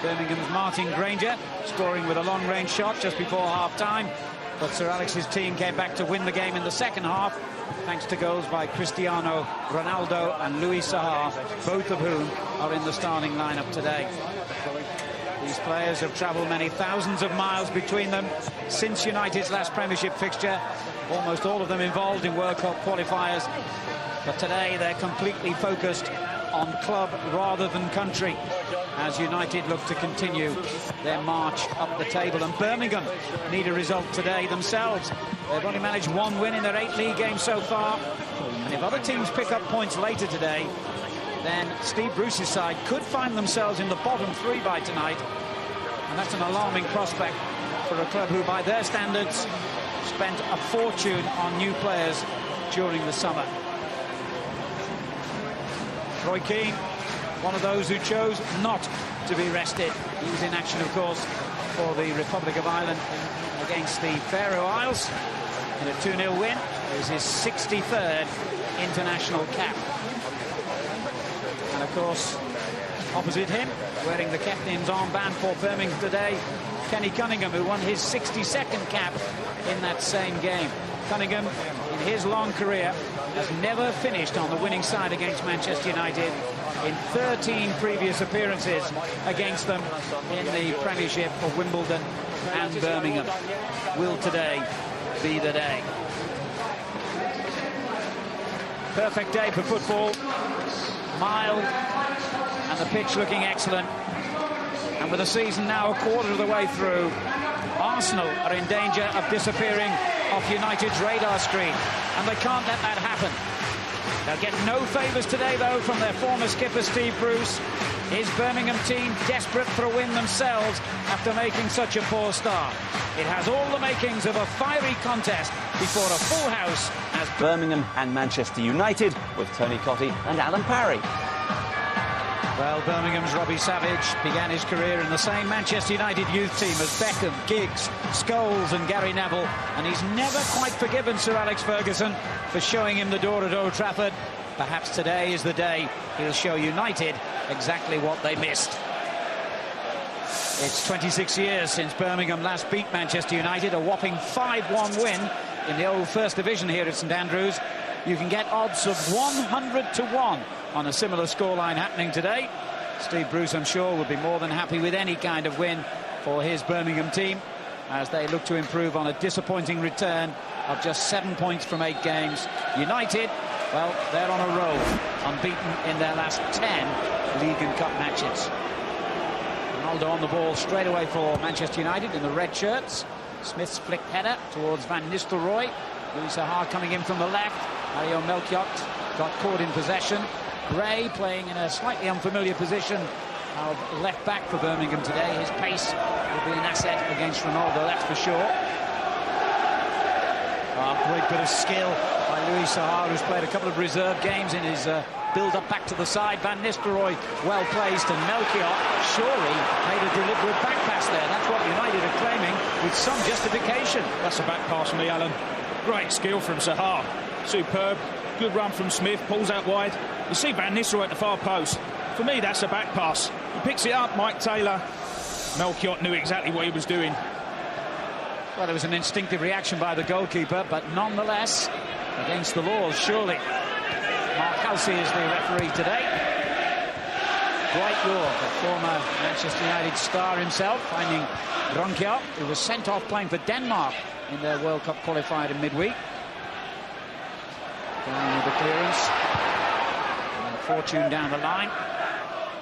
Birmingham's Martin Granger scoring with a long-range shot just before half-time, but Sir Alex's team came back to win the game in the second half thanks to goals by Cristiano Ronaldo and Louis Saha, both of whom are in the starting lineup today. These players have travelled many thousands of miles between them since United's last Premiership fixture, almost all of them involved in World Cup qualifiers, but today they're completely focused on club rather than country as United look to continue their march up the table. And Birmingham need a result today themselves. They've only managed one win in their 8 league games so far, and if other teams pick up points later today, then Steve Bruce's side could find themselves in the bottom 3 by tonight, and that's an alarming prospect for a club who by their standards spent a fortune on new players during the summer. Roy Keane, one of those who chose not to be rested. He was in action, of course, for the Republic of Ireland against the Faroe Isles in a 2-0 win. It was his 63rd international cap. And, of course, opposite him, wearing the captain's armband for Birmingham today, Kenny Cunningham, who won his 62nd cap in that same game. Cunningham, in his long career, has never finished on the winning side against Manchester United in 13 previous appearances against them in the Premiership of Wimbledon and Birmingham. Will today be the day? Perfect day for football. Mild, and the pitch looking excellent. And with the season now a quarter of the way through, Arsenal are in danger of disappearing off United's radar screen, and they can't let that happen. They'll get no favours today, though, from their former skipper, Steve Bruce. His Birmingham team desperate for a win themselves after making such a poor start. It has all the makings of a fiery contest before a full house as Birmingham and Manchester United with Tony Cottee and Alan Parry. Well, Birmingham's Robbie Savage began his career in the same Manchester United youth team as Beckham, Giggs, Scholes and Gary Neville, and he's never quite forgiven Sir Alex Ferguson for showing him the door at Old Trafford. Perhaps today is the day he'll show United exactly what they missed. It's 26 years since Birmingham last beat Manchester United, a whopping 5-1 win in the old First Division here at St Andrews. You can get odds of 100 to 1 on a similar scoreline happening today. Steve Bruce, I'm sure, will be more than happy with any kind of win for his Birmingham team as they look to improve on a disappointing return of just 7 points from 8 games. United, well, they're on a roll, unbeaten in their last 10 League and Cup matches. Ronaldo on the ball straight away for Manchester United in the red shirts. Smith's flicked header towards Van Nistelrooy. Louis Saha coming in from the left. Mario Melchiot got caught in possession. Gray playing in a slightly unfamiliar position of left back for Birmingham today. His pace will be an asset against Ronaldo, that's for sure. Great bit of skill by Louis Saha, who's played a couple of reserve games in his build-up back to the side. Van Nistelrooy well placed, and Melchiot surely made a deliberate back pass there. That's what United are claiming with some justification. That's a back pass from me, Alan. Great skill from Saha. Superb. Good run from Smith, pulls out wide. You see Van Nistelrooy at the far post. For me, that's a back pass. He picks it up, Mike Taylor. Melchiot knew exactly what he was doing. Well, there was an instinctive reaction by the goalkeeper, but nonetheless, against the laws, surely. Mark Halsey is the referee today. Dwight York, a former Manchester United star himself, finding Ronkiot, who was sent off playing for Denmark in their World Cup qualifier in midweek. Going with the clearance. And fortune down the line.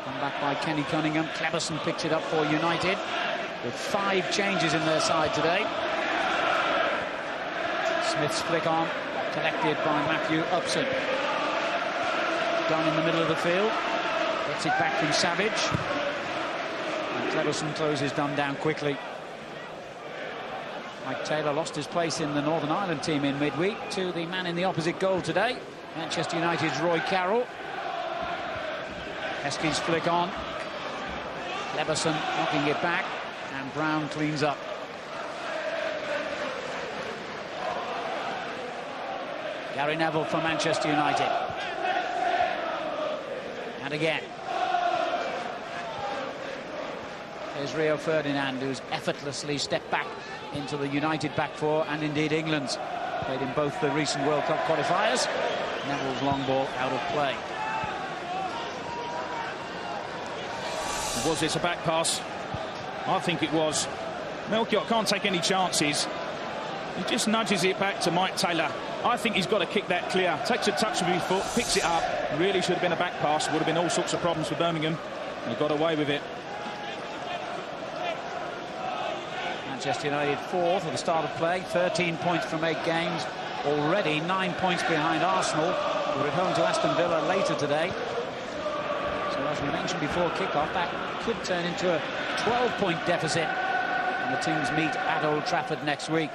Come back by Kenny Cunningham. Cleberson picks it up for United, with 5 changes in their side today. Smith's flick on, collected by Matthew Upson. Down in the middle of the field. Gets it back from Savage. And Cleberson closes Dunn down quickly. Mike Taylor lost his place in the Northern Ireland team in midweek to the man in the opposite goal today, Manchester United's Roy Carroll. Heskey's flick on. Cleberson knocking it back, and Brown cleans up. Gary Neville for Manchester United. And again. There's Rio Ferdinand, who's effortlessly stepped back into the United back four, and indeed England's. Played in both the recent World Cup qualifiers. Neville's long ball out of play. Was this a back pass? I think it was. Melchior can't take any chances. He just nudges it back to Mike Taylor. I think he's got to kick that clear. Takes a touch with his foot, picks it up. Really should have been a back pass. Would have been all sorts of problems for Birmingham. He got away with it. Manchester United fourth at the start of play. 13 points from 8 games. Already 9 points behind Arsenal, who are at home to Aston Villa later today. So as we mentioned before kick-off, that could turn into a 12-point deficit. And the teams meet at Old Trafford next week.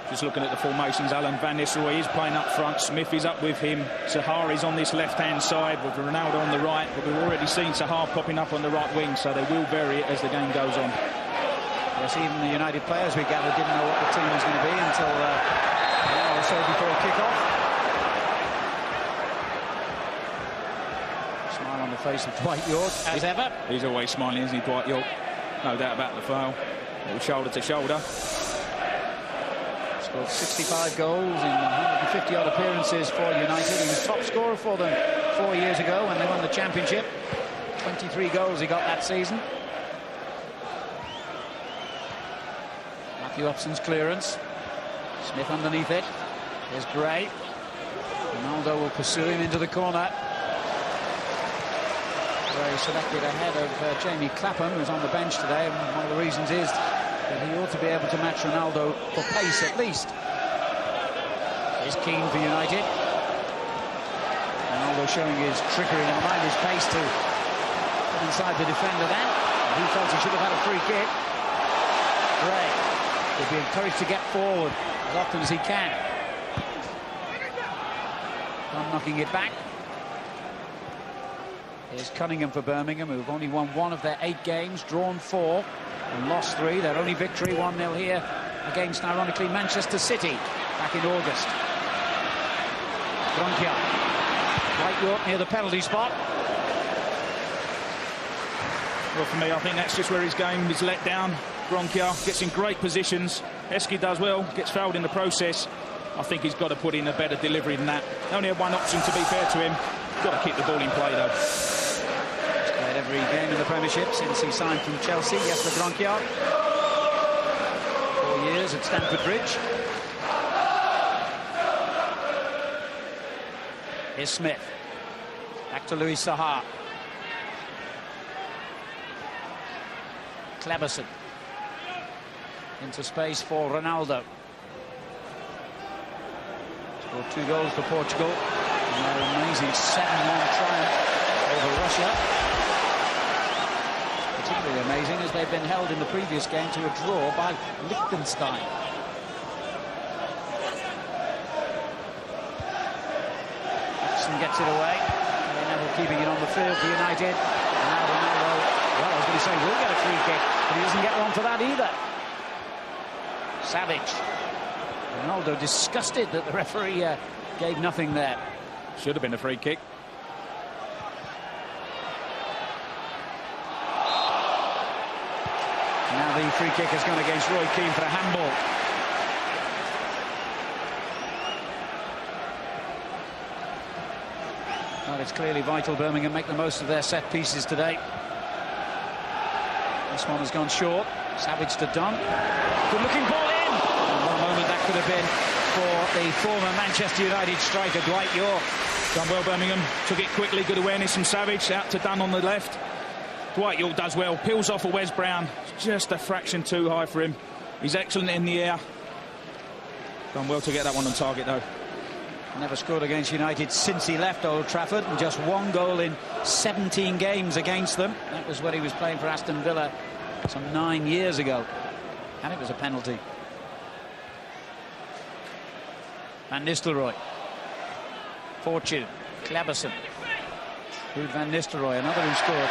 Just looking at the formations, Alan, Van Nistelrooy is playing up front. Smith is up with him. Sahari's on this left-hand side with Ronaldo on the right. But we've already seen Sahar popping up on the right wing, so they will vary it as the game goes on. Yes, even the United players, we gathered, didn't know what the team was going to be until an hour or so before kick-off. Smile on the face of Dwight York, as ever. He's always smiling, isn't he, Dwight York? No doubt about the foul. Little shoulder to shoulder. Scored 65 goals in 150-odd appearances for United. He was top scorer for them 4 years ago when they won the championship. 23 goals he got that season. Matthew Upson's clearance. Smith underneath it. There's Gray. Ronaldo will pursue him into the corner. Gray selected ahead of Jamie Clapham, who's on the bench today, and one of the reasons is that he ought to be able to match Ronaldo for pace at least. Here's Keane for United. Ronaldo showing his trickery and mind his pace to put inside the defender then. He felt he should have had a free kick. Gray will be encouraged to get forward as often as he can. Not knocking it back. Here's Cunningham for Birmingham, who've only won 1 of their 8 games, drawn 4 and lost 3. Their only victory, 1-0 here against, ironically, Manchester City back in August. Gronkia. Dwight York near the penalty spot. Well, for me, I think that's just where his game is let down. Gronkia gets in great positions. Heskey does well, gets fouled in the process. I think he's got to put in a better delivery than that. Only had one option, to be fair to him. Got to keep the ball in play, though. He's played every game in the Premiership since he signed from Chelsea. Yes, for Gronkia. 4 years at Stamford Bridge. Here's Smith. Back to Louis Sahar. Kleberson. Into space for Ronaldo. Scored 2 goals for Portugal. An amazing 7-1 triumph over Russia. Particularly amazing as they've been held in the previous game to a draw by Liechtenstein. Jackson gets it away. They're never keeping it on the field for United. And now Ronaldo, well, I was going to say will get a free kick, but he doesn't get one for that either. Savage. Ronaldo disgusted that the referee gave nothing there. Should have been a free kick. Now the free kick has gone against Roy Keane for a handball. Well, it's clearly vital Birmingham make the most of their set pieces today. This one has gone short. Savage to Dunn. Good looking ball in. And one moment that could have been for the former Manchester United striker Dwight York. Done well, Birmingham. Took it quickly. Good awareness from Savage. Out to Dunn on the left. Dwight York does well. Peels off of Wes Brown. Just a fraction too high for him. He's excellent in the air. Done well to get that one on target, though. Never scored against United since he left Old Trafford, and just 1 goal in 17 games against them. That was when he was playing for Aston Villa some 9 years ago, and it was a penalty. Van Nistelrooy. Fortune. Kleberson. Ruud Van Nistelrooy, another who scored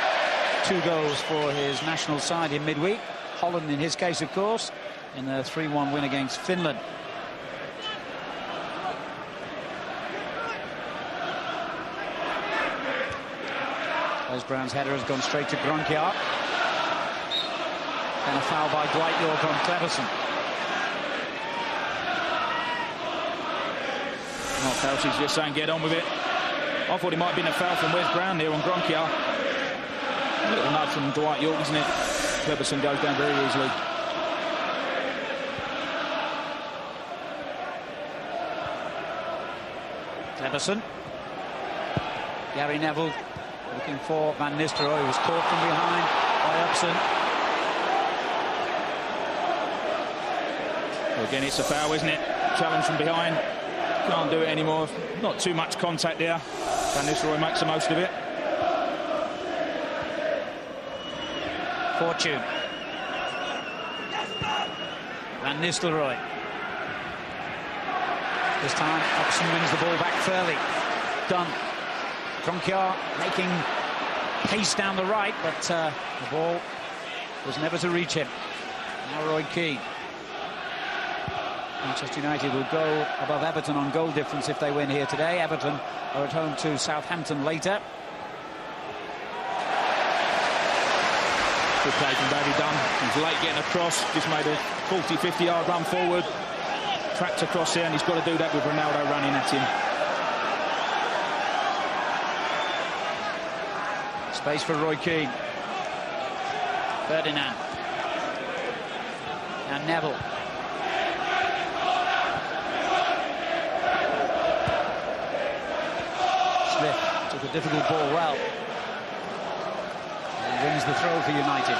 2 goals for his national side in midweek. Holland in his case, of course, in their 3-1 win against Finland. Wes Brown's header has gone straight to Gronkiar. And a foul by Dwight York on Cleverson. Not Felsey's just saying get on with it. I thought it might have been a foul from Wes Brown there on Gronkiar. A little nudge from Dwight York, isn't it? Cleverson goes down very easily. Cleverson. Gary Neville looking for Van Nistelrooy, who was caught from behind by Upson. Well, again, it's a foul, isn't it? Challenge from behind. Can't do it anymore. Not too much contact there. Van Nistelrooy makes the most of it. Fortune. Van Nistelrooy. This time, Upson wins the ball back fairly. Done. Gronkiar making pace down the right, but the ball was never to reach him. Now Roy Keane. Manchester United will go above Everton on goal difference if they win here today. Everton are at home to Southampton later. Good play from David Dunn. He was late getting across, just made a 40-50 yard run forward. Tracked across there, and he's got to do that with Ronaldo running at him. Space for Roy Keane. Ferdinand. And Neville. Smith took a difficult ball well. And wins the throw for United.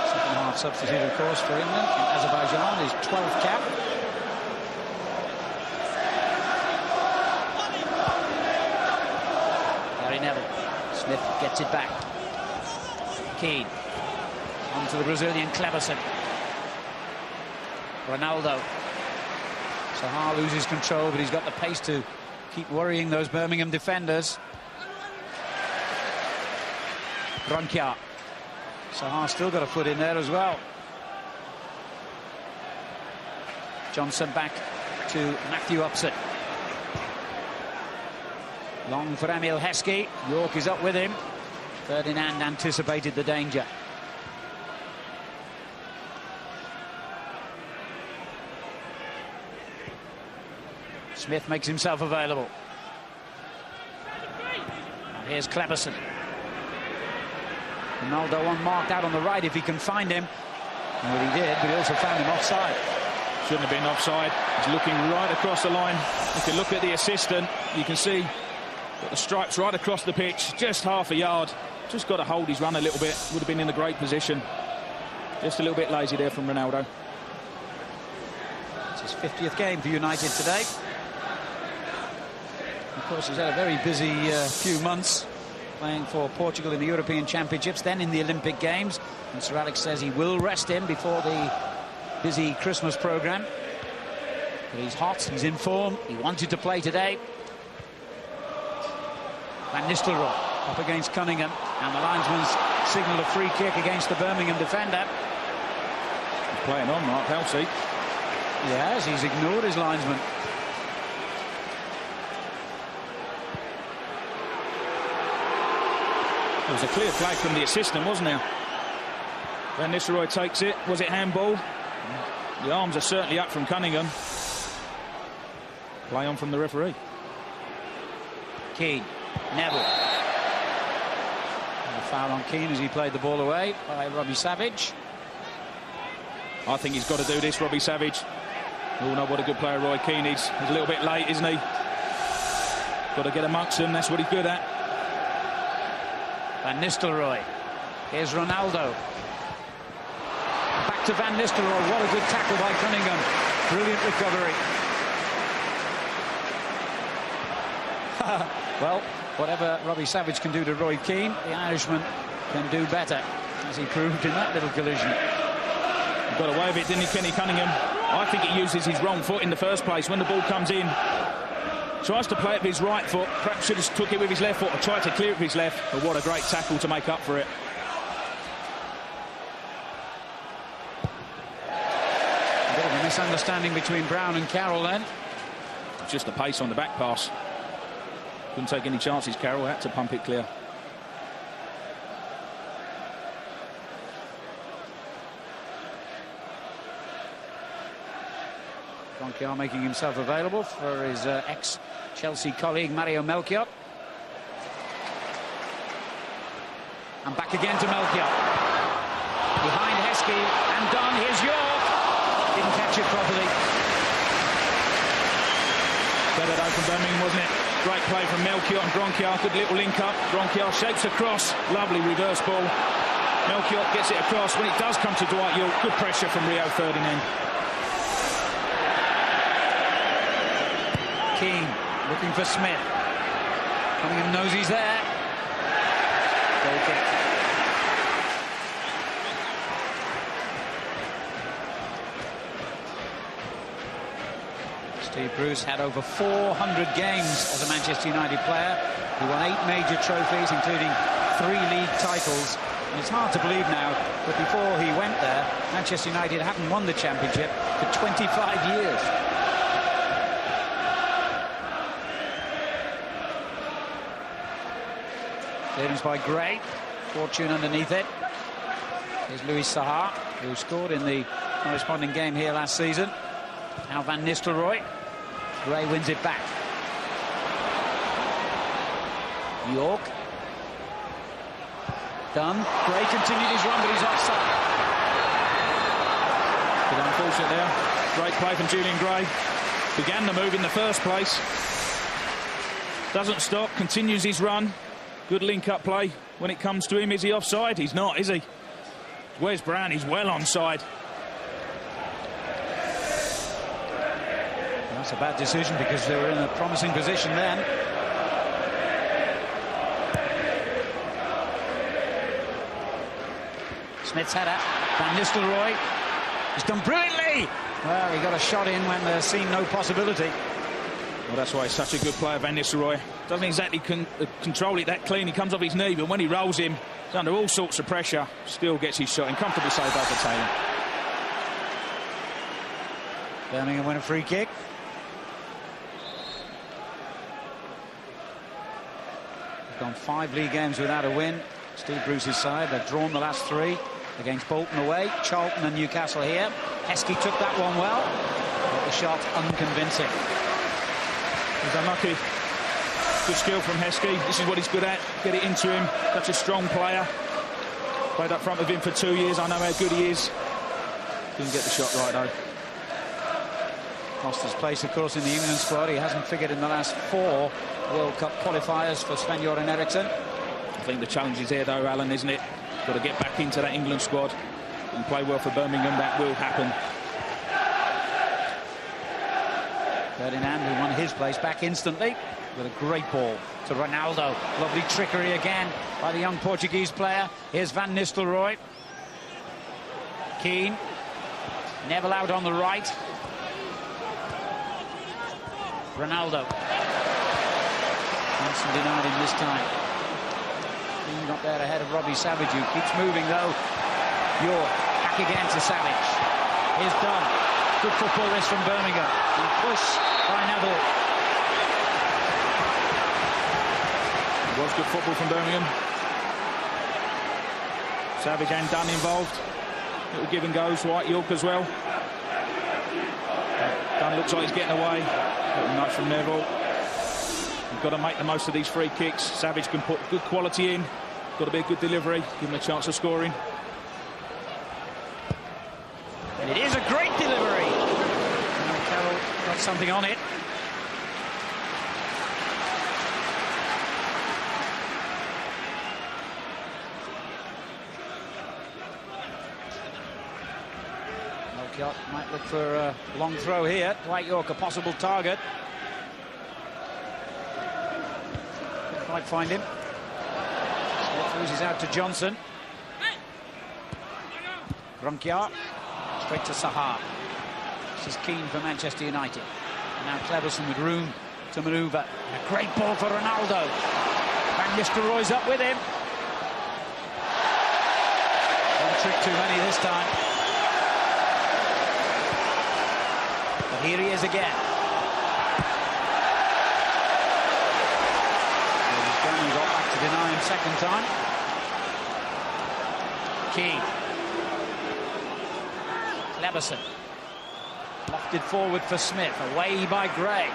Second half substitute, of course, for England. And Azerbaijan, his 12th cap. Gary Neville. Smith gets it back. Keane. On to the Brazilian Cleverson. Ronaldo. Sahar loses control, but he's got the pace to keep worrying those Birmingham defenders. Gronkiar. Sahar still got a foot in there as well. Johnson back to Matthew Upson. Long for Emil Heskey. York is up with him. Ferdinand anticipated the danger. Smith makes himself available. And here's Cleverson. Ronaldo unmarked out on the right if he can find him. Well, he did, but he also found him offside. Shouldn't have been offside. He's looking right across the line. You can look at the assistant. You can see got the stripes right across the pitch, just half a yard. Just got to hold his run a little bit. Would have been in a great position. Just a little bit lazy there from Ronaldo. It's his 50th game for United today. Of course, he's had a very busy few months playing for Portugal in the European Championships, then in the Olympic Games. And Sir Alex says he will rest him before the busy Christmas programme. But he's hot, he's in form, he wanted to play today. Van Nistelrooy up against Cunningham, and the linesman's signalled a free kick against the Birmingham defender. He's playing on, Mark Halsey. Yes, he's ignored his linesman. It was a clear flag from the assistant, wasn't there? Van Nistelrooy takes it. Was it handball? The arms are certainly up from Cunningham. Play on from the referee. Keane. Neville. And a foul on Keane as he played the ball away by Robbie Savage. I think he's got to do this, Robbie Savage. We all know what a good player Roy Keane is. He's a little bit late, isn't he? Got to get amongst them. That's what he's good at. Van Nistelrooy. Here's Ronaldo. Back to Van Nistelrooy. What a good tackle by Cunningham. Brilliant recovery. Well, whatever Robbie Savage can do to Roy Keane, the Irishman can do better, as he proved in that little collision. He got away with it, didn't he, Kenny Cunningham? I think he uses his wrong foot in the first place. When the ball comes in, tries to play it with his right foot. Perhaps should have took it with his left foot or tried to clear it with his left. But what a great tackle to make up for it. A bit of a misunderstanding between Brown and Carroll then. Just the pace on the back pass. Couldn't take any chances, Carroll. Had to pump it clear. Ronquier making himself available for his ex-Chelsea colleague Mario Melchior. And back again to Melchior. Behind Heskey and done. Here's York. Didn't catch it properly. Better though from Birmingham, wasn't it? Great play from Melchior and Ronquier. Good little link up. Ronquier shapes across. Lovely reverse ball. Melchior gets it across. When it does come to Dwight York, good pressure from Rio Ferdinand. Keane looking for Smith. Cunningham knows he's there. Goal kick. Steve Bruce had over 400 games as a Manchester United player. He won 8 major trophies, including 3 league titles. And it's hard to believe now, but before he went there, Manchester United hadn't won the championship for 25 years. Clearance by Gray. Fortune underneath it. Here's Louis Saha, who scored in the corresponding game here last season. Now Van Nistelrooy. Gray wins it back. York. Done. Gray continued his run, but he's offside. Bit unfortunate there. Great play from Julian Gray. Began the move in the first place. Doesn't stop, continues his run. Good link-up play. When it comes to him, is he offside? He's not, is he? Where's Brown? He's well onside. That's a bad decision because they were in a promising position then. Smith's header. Van Nistelrooy. He's done brilliantly. Well, he got a shot in when there seemed no possibility. Well, that's why he's such a good player, Van Nistelrooy. Doesn't exactly control it that clean. He comes off his knee, but when he rolls him, he's under all sorts of pressure. Still gets his shot in. Comfortably saved by Taylor. Birmingham win a free kick. They've gone 5 league games without a win. Steve Bruce's side, they've drawn the last 3 against Bolton away, Charlton and Newcastle here. Heskey took that one well, but the shot unconvincing. He's unlucky. Good skill from Heskey. This is what he's good at. Get it into him. Such a strong player. Played up front with him for 2 years. I know how good he is. Didn't get the shot right though. Lost his place, of course, in the England squad. He hasn't figured in the last 4 World Cup qualifiers for Sven-Göran Eriksson. I think the challenge is here though, Alan, isn't it? Got to get back into that England squad and play well for Birmingham. That will happen. Ferdinand, who won his place, back instantly with a great ball to Ronaldo. Lovely trickery again by the young Portuguese player. Here's Van Nistelrooy. Keane. Neville out on the right. Ronaldo. Hansen denied him this time. Keane got there ahead of Robbie Savage, who keeps moving though. York back again to Savage. Here's Dunn. Good football this from Birmingham. And push by Neville. It was good football from Birmingham. Savage and Dunn involved. Little give and goes. Dwight York as well. Dunn looks like he's getting away. Little nudge from Neville. You've got to make the most of these free kicks. Savage can put good quality in. Got to be a good delivery. Give him a chance of scoring. And it is a great delivery. Carroll got something on it. Melchior might look for a long throw here. Dwight York, a possible target. Couldn't quite find him. Smith loses out to Johnson. Ronquier. Straight to Saha. This is Keane for Manchester United. And now Cleverson with room to manoeuvre. A great ball for Ronaldo. Van Nistelrooy's up with him. One trick too many this time. But here he is again. second time. Key. Cleberson. Lofted forward for Smith. Away by Gray.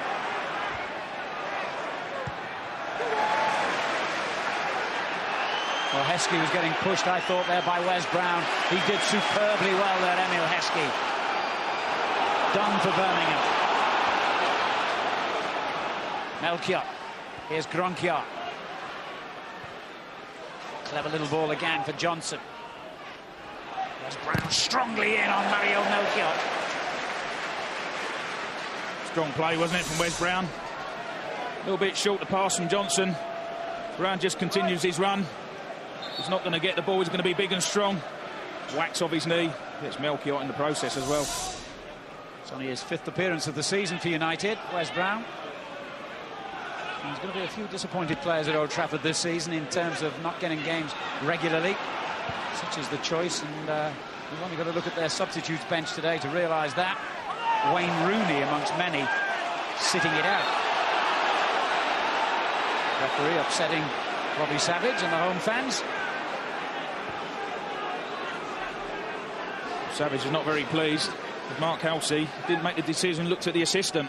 Well, Heskey was getting pushed, I thought, there by Wes Brown. He did superbly well there, Emil Heskey. Done for Birmingham. Melchior. Here's Gronkiar. Clever little ball again for Johnson. Wes Brown strongly in on Mario Melchior. Strong play, wasn't it, from Wes Brown? A little bit short to pass from Johnson. Brown just continues his run. He's not going to get the ball. He's going to be big and strong. Whacks off his knee. Gets Melchior in the process as well. It's only his 5th appearance of the season for United, Wes Brown. There's going to be a few disappointed players at Old Trafford this season in terms of not getting games regularly. Such is the choice, and we've only got to look at their substitutes bench today to realise that. Wayne Rooney, amongst many, sitting it out. Referee upsetting Robbie Savage and the home fans. Savage is not very pleased with Mark Halsey. Didn't make the decision, looked at the assistant.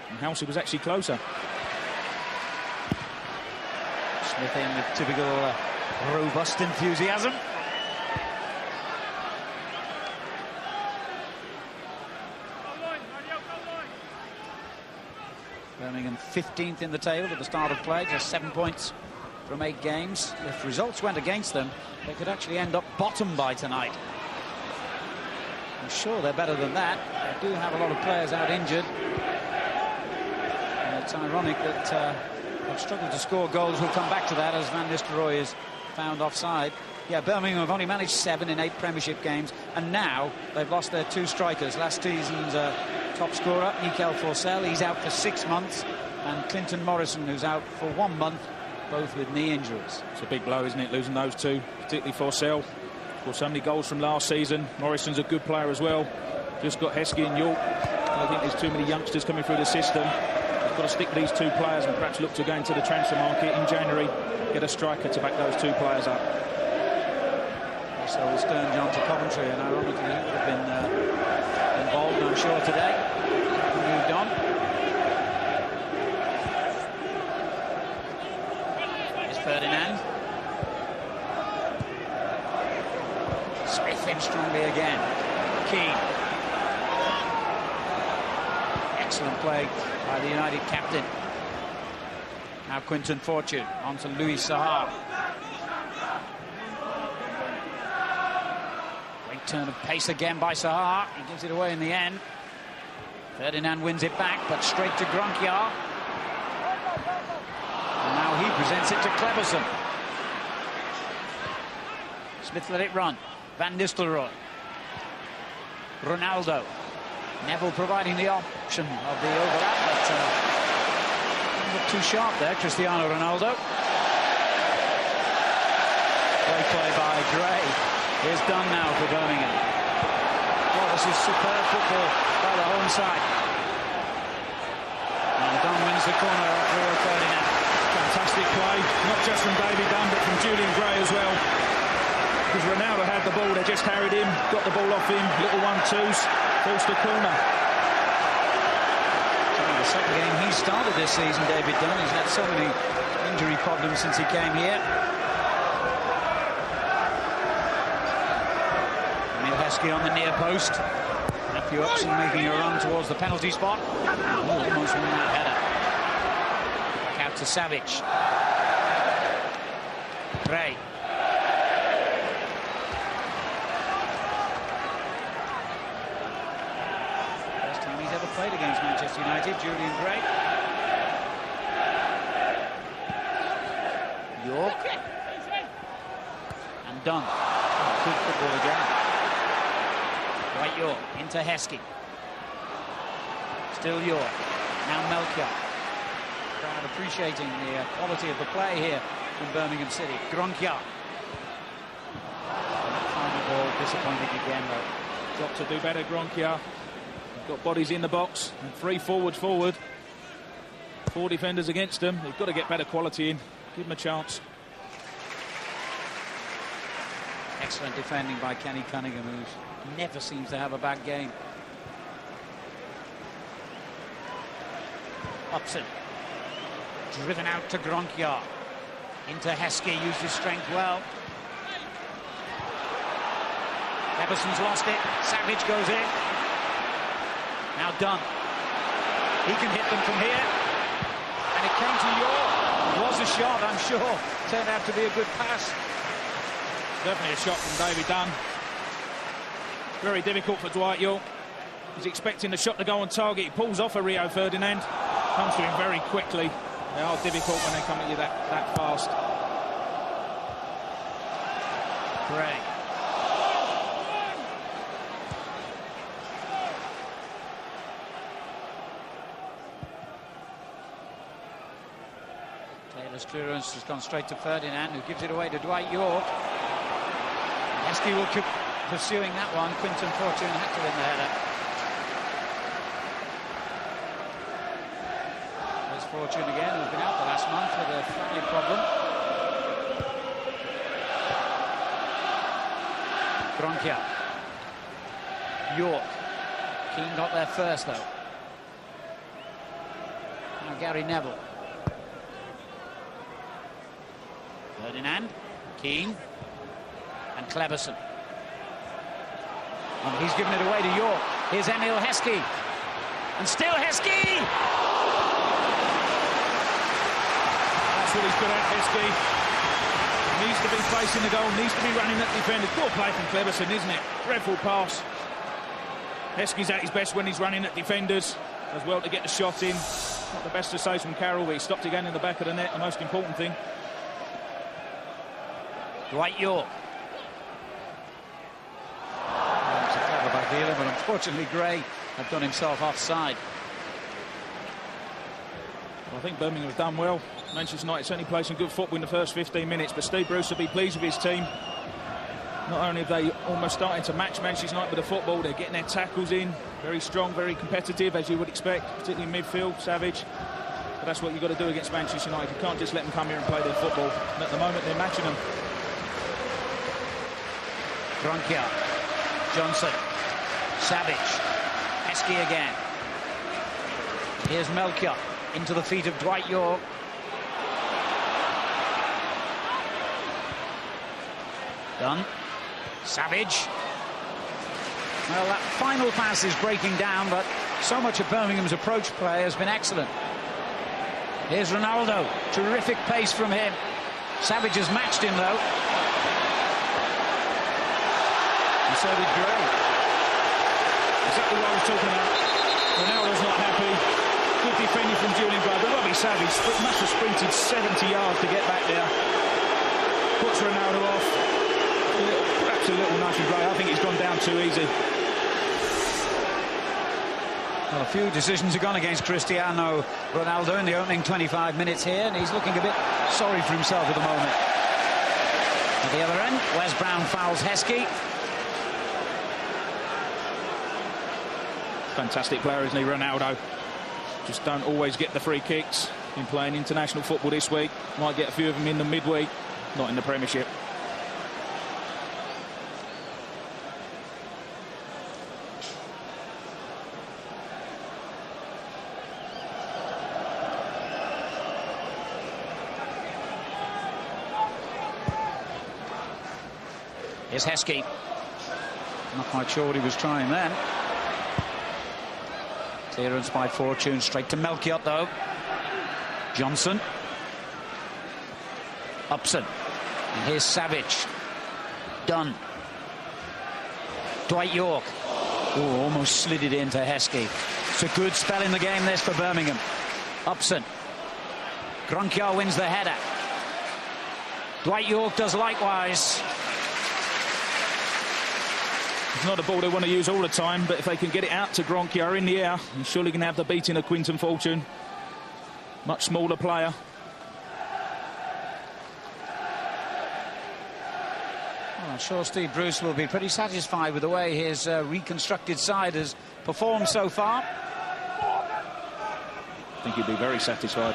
And Halsey was actually closer. Smith in with typical robust enthusiasm. Birmingham 15th in the table at the start of play, just 7 points from 8 games. If results went against them, they could actually end up bottom by tonight. I'm sure they're better than that. They do have a lot of players out injured. And it's ironic that they've struggled to score goals. We'll come back to that as Van Nistelrooy is found offside. Yeah, Birmingham have only managed 7 in 8 Premiership games, and now they've lost their 2 strikers. Last season's top scorer, Mikel Forsell, he's out for 6 months, and Clinton Morrison, who's out for 1 month, both with knee injuries. It's a big blow, isn't it, losing those 2, particularly Forsell. Scored so many goals from last season. Morrison's a good player as well. Just got Heskey and York. I think there's too many youngsters coming through the system. He's got to stick with these 2 players and perhaps look to go into the transfer market in January, get a striker to back those 2 players up. So will Stern John to Coventry, and ironically he would have been involved, I'm sure, today. Moved on. Here's Ferdinand. Smith in strongly again. Keane. Excellent play by the United captain. Now Quinton Fortune on to Louis Sahar. Great turn of pace again by Sahar. He gives it away in the end. Ferdinand wins it back, but straight to Gronkiar. And now he presents it to Cleberson. Smith let it run. Van Nistelrooy. Ronaldo. Neville providing the option of the overlap, but not too sharp there, Cristiano Ronaldo. Great play by Gray. Here's Dunn now for Birmingham. Oh, this is superb football by the home side. And Dunn wins the corner of Rio Ferdinand. Fantastic play, not just from David Dunn, but from Julian Gray as well. Because Ronaldo had the ball, they just carried him, got the ball off him, little 1-2s, forced the corner. The second game he started this season, David Dunn. He's had so many injury problems since he came here. Emil Heskey on the near post. Matthew Upson making a run towards the penalty spot. Almost won that header. Back out to Savage. Gray. First time he's ever played against Manchester United, Julian Gray. York. And Dunn. Oh, good football again. Right York into Heskey. Still York. Now Melchior. Crowd appreciating the quality of the play here from Birmingham City. Gronkiar. Final ball disappointing again though. Got to do better, Gronkiar. Got bodies in the box and 3 forward. 4 defenders against them. They've got to get better quality in. Give them a chance. Excellent defending by Kenny Cunningham, who never seems to have a bad game. Upson. Driven out to Gronkiar. Into Heskey, used his strength well. Eberson's lost it. Savage goes in. Now Dunn. He can hit them from here. And it came to York. It was a shot, I'm sure. Turned out to be a good pass. Definitely a shot from David Dunn. Very difficult for Dwight York. He's expecting the shot to go on target. He pulls off a Rio Ferdinand. Comes to him very quickly. They are difficult when they come at you that fast. Gray. Taylor's clearance has gone straight to Ferdinand, who gives it away to Dwight York. Heskey will keep pursuing that one. Quinton Fortune had to win the header. There's Fortune again, who's been out the last month with a family problem. Gronkiar. York. Keane got there first, though. Now Gary Neville. Ferdinand. Keane. And Cleberson. And he's given it away to York. Here's Emil Heskey. And still Heskey! That's what he's good at, Heskey. Needs to be facing the goal, needs to be running that defender. Poor play from Cleberson, isn't it? Dreadful pass. Heskey's at his best when he's running at defenders. Does well to get the shot in. Not the best to say from Carroll, but he stopped again in the back of the net, the most important thing. Dwight York. It's a clever back dealer, but unfortunately Gray had done himself offside. Well, I think Birmingham have done well. Manchester United certainly played some good football in the first 15 minutes, but Steve Bruce will be pleased with his team. Not only have they almost started to match Manchester United with the football, they're getting their tackles in. Very strong, very competitive, as you would expect, particularly in midfield, Savage. But that's what you've got to do against Manchester United. You can't just let them come here and play their football. And at the moment, they're matching them. Gronkiar. Johnson. Savage. Heskey again. Here's Melchior into the feet of Dwight York. Dunn. Savage. Well, that final pass is breaking down, but so much of Birmingham's approach play has been excellent. Here's Ronaldo. Terrific pace from him. Savage has matched him, though. And so did Gray. Exactly what I was talking about. Ronaldo's not happy. Good defending from Julian Gray, but Robbie Savage must have sprinted 70 yards to get back there. Puts Ronaldo off. Perhaps a little nudge from Gray. I think he's gone down too easy. Well, a few decisions have gone against Cristiano Ronaldo in the opening 25 minutes here, and he's looking a bit sorry for himself at the moment. At the other end, Wes Brown fouls Heskey. Fantastic player, isn't he, Ronaldo? Just don't always get the free kicks. Been playing international football this week. Might get a few of them in the midweek, not in the Premiership. Here's Heskey. Not quite sure what he was trying then. Clearance by Fortune, straight to Melchior, though. Johnson. Upson. And here's Savage. Dunn. Dwight York. Oh, almost slid it into Heskey. It's a good spell in the game, this, for Birmingham. Upson. Gronkiar wins the header. Dwight York does likewise. It's not a ball they want to use all the time, but if they can get it out to Gronkiar in the air, he's surely going to have the beating of Quinton Fortune. Much smaller player. Well, I'm sure Steve Bruce will be pretty satisfied with the way his reconstructed side has performed so far. I think he'd be very satisfied.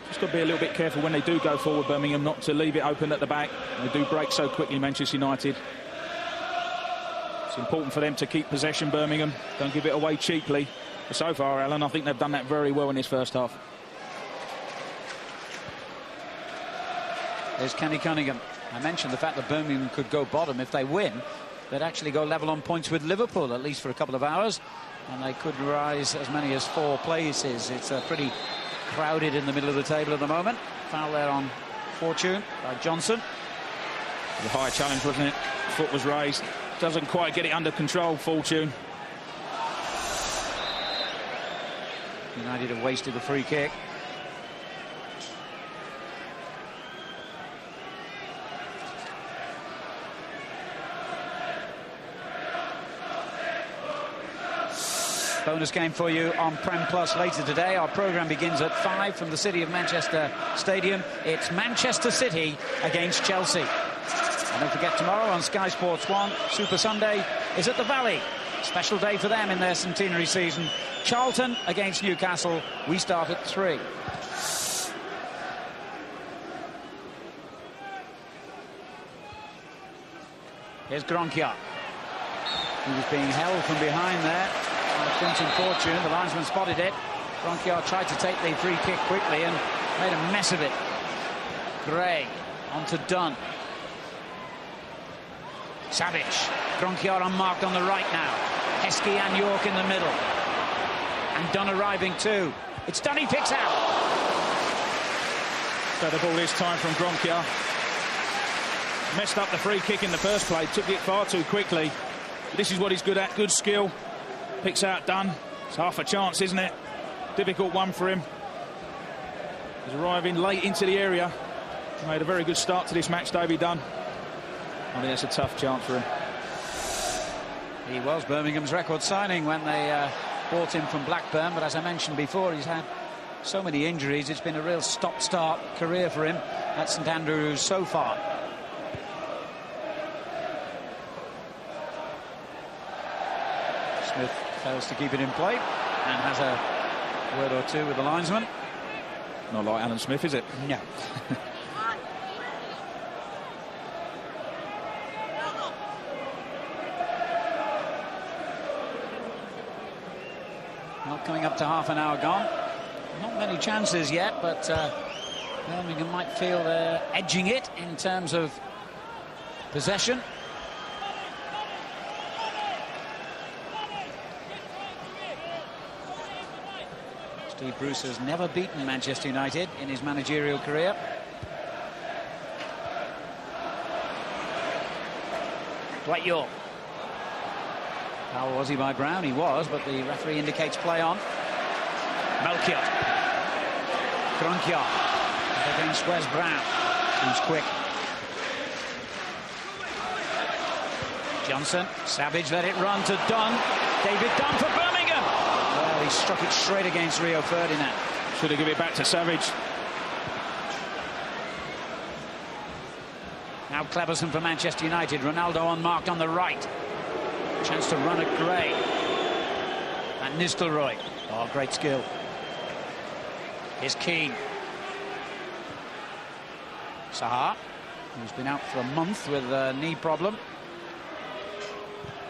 Just got to be a little bit careful when they do go forward, Birmingham, not to leave it open at the back. They do break so quickly, Manchester United. It's important for them to keep possession, Birmingham. Don't give it away cheaply. But so far, Alan, I think they've done that very well in this first half. There's Kenny Cunningham. I mentioned the fact that Birmingham could go bottom. If they win, they'd actually go level on points with Liverpool, at least for a couple of hours. And they could rise as many as 4 places. It's pretty crowded in the middle of the table at the moment. Foul there on Fortune by Johnson. The high challenge, wasn't it? Foot was raised. Doesn't quite get it under control, Fortune. United have wasted the free kick. Bonus game for you on Prem Plus later today. Our programme begins at 5 from the City of Manchester Stadium. It's Manchester City against Chelsea. And don't forget, tomorrow on Sky Sports 1, Super Sunday is at the Valley. Special day for them in their centenary season. Charlton against Newcastle. We start at 3. Here's Gronkia. He was being held from behind there. Quinton Fortune, the linesman spotted it. Gronkia tried to take the free kick quickly and made a mess of it. Gray onto Dunn. Savage. Gronkia unmarked on the right now. Heskey and York in the middle. And Dunn arriving too. It's Dunn, he picks out. So the ball is time from Gronkia. Messed up the free kick in the first play, took it far too quickly. But this is what he's good at, good skill. Picks out Dunn. It's half a chance, isn't it? Difficult one for him. He's arriving late into the area. Made a very good start to this match, Davey Dunn. I think that's a tough chance for him. He was Birmingham's record signing when they bought him from Blackburn, but as I mentioned before, he's had so many injuries. It's been a real stop-start career for him at St Andrews so far. Smith fails to keep it in play and has a word or two with the linesman. Not like Alan Smith, is it? No. Not coming up to half an hour gone. Not many chances yet, but Birmingham might feel they're edging it in terms of possession. Steve Bruce has never beaten Manchester United in his managerial career. Dwight York. How was he by Brown? He was, but the referee indicates play on. Melchior. Gronkia against Wes Brown. Who's quick. Johnson. Savage let it run to Dunn. David Dunn for Birmingham. Well, he struck it straight against Rio Ferdinand. Should have given it back to Savage. Now Cleberson for Manchester United. Ronaldo unmarked on the right. Chance to run at Gray. And Nistelrooy. Oh, great skill. Here's Keane. Sahar, who's been out for a month with a knee problem.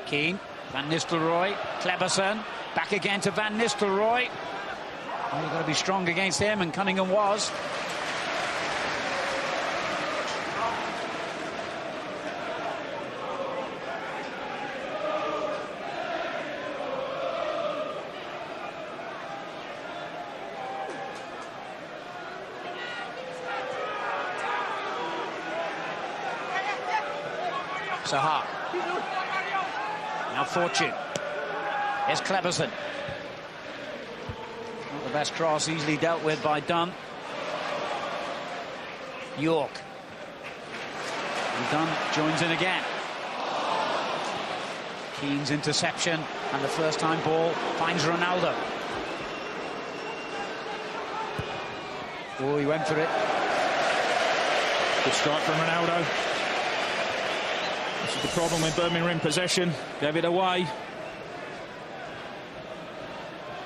Keane. Van Nistelrooy. Cleberson. Back again to Van Nistelrooy. Oh, you've got to be strong against him, and Cunningham was. Sahar. Now Fortune. Here's Cleberson. Not the best cross, easily dealt with by Dunn. York. And Dunn joins in again. Keane's interception, and the first time ball finds Ronaldo. Oh, he went for it. Good strike from Ronaldo. This is the problem with Birmingham in possession. Gave it away.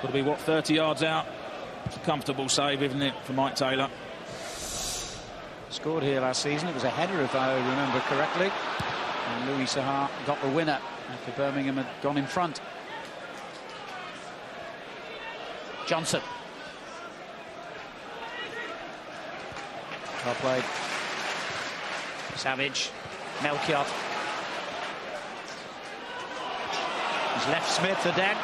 Got to be, what, 30 yards out? It's a comfortable save, isn't it, for Mike Taylor? Scored here last season. It was a header, if I remember correctly. And Louis Saha got the winner after Birmingham had gone in front. Johnson. Well played. Savage. Melchiot. He's left Smith the dead.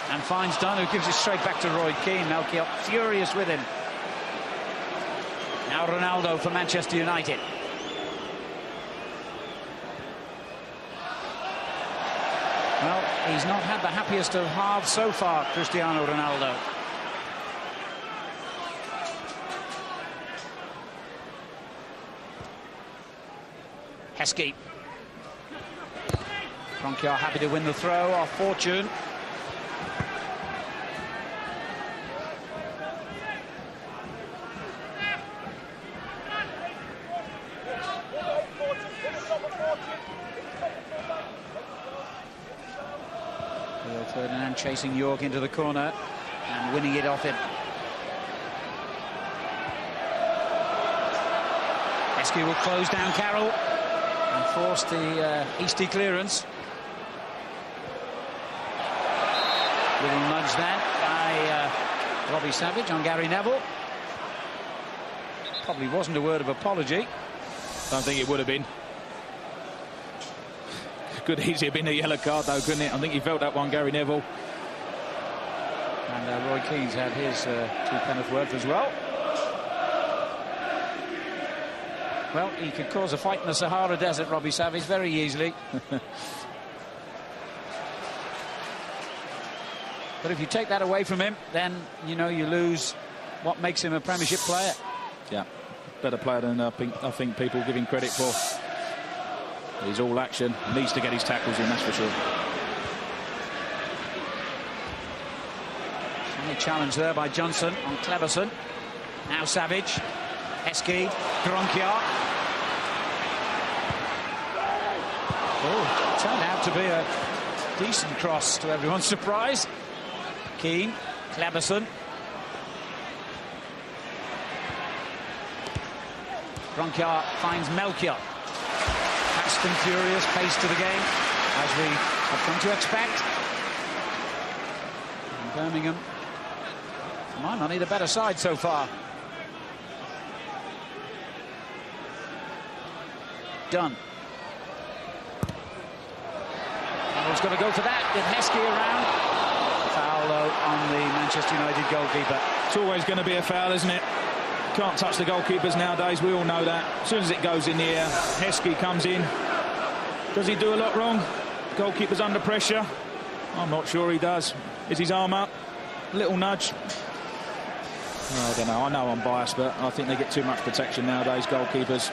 And finds Dunn, who gives it straight back to Roy Keane. Melchiot furious with him. Now Ronaldo for Manchester United. Well, he's not had the happiest of halves so far, Cristiano Ronaldo. Heskey. Kroenke happy to win the throw off Fortune. Ferdinand chasing York into the corner and winning it off him. Heskey will close down Carroll and force the Eastie clearance. Little nudge then by Robbie Savage on Gary Neville. Probably wasn't a word of apology. Don't think it would have been. Could easily have been a yellow card though, couldn't it? I think he felt that one, Gary Neville. And Roy Keane's had his 2 penneth worth as well. Well, he could cause a fight in the Sahara Desert, Robbie Savage, very easily. But if you take that away from him, then, you know, you lose what makes him a Premiership player. Yeah, better player than I think people give him credit for. He's all action, needs to get his tackles in, that's for sure. Any challenge there by Johnson on Cleberson. Now Savage. Heskey. Kroenke. Oh, turned out to be a decent cross to everyone's surprise. Keane. Cleberson. Kroenke finds Melchiot. Fast and furious pace to the game, as we have come to expect. And Birmingham, for my money, the better side so far. Dunn. Carroll's got to go for that with Heskey around. Foul, though, on the Manchester United goalkeeper. It's always going to be a foul, isn't it? Can't touch the goalkeepers nowadays, we all know that. As soon as it goes in the air, Heskey comes in. Does he do a lot wrong? Goalkeeper's under pressure. I'm not sure he does. Is his arm up? Little nudge. I don't know. I know I'm biased, but I think they get too much protection nowadays, goalkeepers.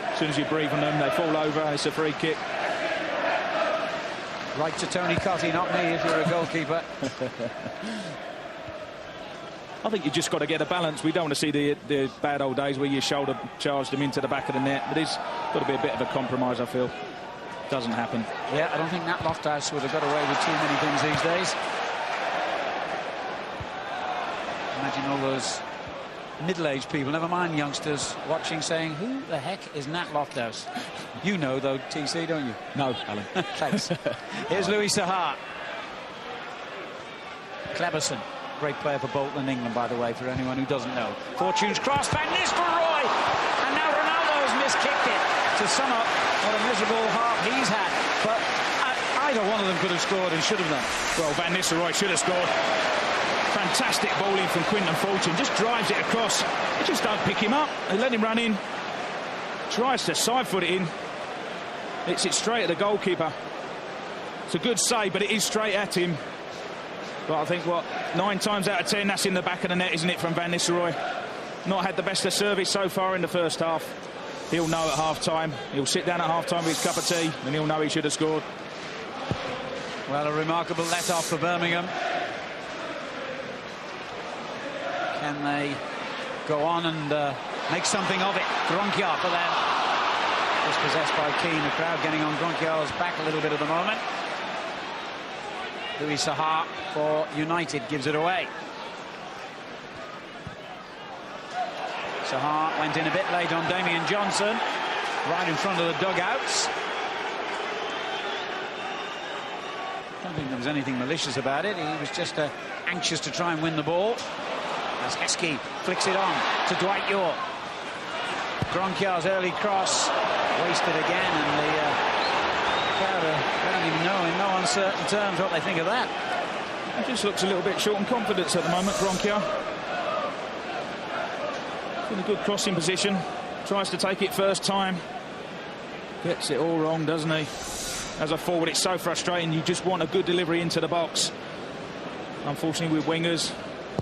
As soon as you breathe on them, they fall over. It's a free kick. Right to Tony Cottee, not me, if you're a goalkeeper. I think you just got to get a balance. We don't want to see the bad old days where you shoulder charge them into the back of the net. But it's got to be a bit of a compromise, I feel. Doesn't happen. Yeah, I don't think Nat Lofthouse would have got away with too many things these days. Imagine all those middle-aged people, never mind youngsters, watching saying, who the heck is Nat Lofthouse? You know, though, TC, don't you? No, Alan. Thanks. Here's Louis Saha. Cleberson. Great player for Bolton and England, by the way, for anyone who doesn't know. Fortune's cross, Van Nistelrooy! And now Ronaldo's miskicked it to sum up what a miserable half he's had. But either one of them could have scored and should have done. Well, Van Nistelrooy should have scored. Fantastic bowling from Quinton Fortune. Just drives it across. They just don't pick him up. They let him run in. Tries to side-foot it in. Hits it straight at the goalkeeper. It's a good save, but it is straight at him. But I think, 9 times out of 10, that's in the back of the net, isn't it, from Van Nistelrooy? Not had the best of service so far in the first half. He'll know at half-time. He'll sit down at half-time with his cup of tea, and he'll know he should have scored. Well, a remarkable let-off for Birmingham. Can they go on and make something of it? Kroenke for them. Dispossessed by Keane. The crowd getting on Kroenke's back a little bit at the moment. Louis Saha for United gives it away. Sahar went in a bit late on Damian Johnson, right in front of the dugouts. I don't think there was anything malicious about it. He was just anxious to try and win the ball. As Heskey flicks it on to Dwight York. Gronkjar's early cross wasted again, and the crowd are letting him know in no uncertain terms what they think of that. He just looks a little bit short on confidence at the moment, Gronkjar. In a good crossing position, tries to take it first time, gets it all wrong, doesn't he? As a forward, it's so frustrating. You just want a good delivery into the box. Unfortunately, with wingers,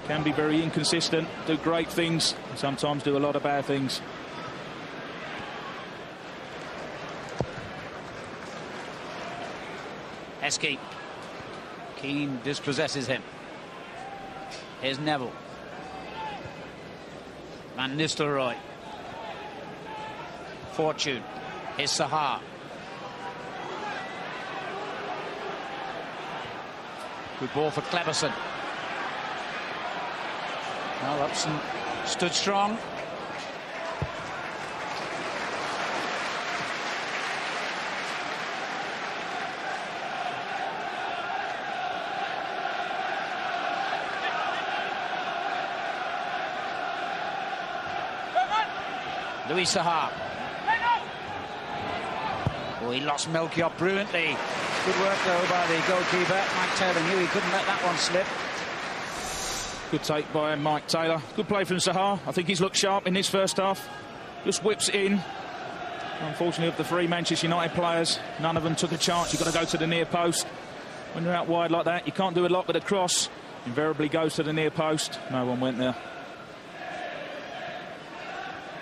can be very inconsistent, do great things, and sometimes do a lot of bad things. Heskey. Keane dispossesses him. Here's Neville. Van Nistelrooy. Fortune. Here's Sahar. Good ball for Cleverson. Well, Upson stood strong. Louis Sahar. Oh, he lost Melchiot brilliantly. Good work, though, by the goalkeeper. Mike Taylor knew he couldn't let that one slip. Good take by Mike Taylor. Good play from Sahar. I think he's looked sharp in this first half. Just whips it in. Unfortunately, of the three Manchester United players, none of them took a chance. You've got to go to the near post. When you're out wide like that, you can't do a lot with a cross. Invariably goes to the near post. No one went there.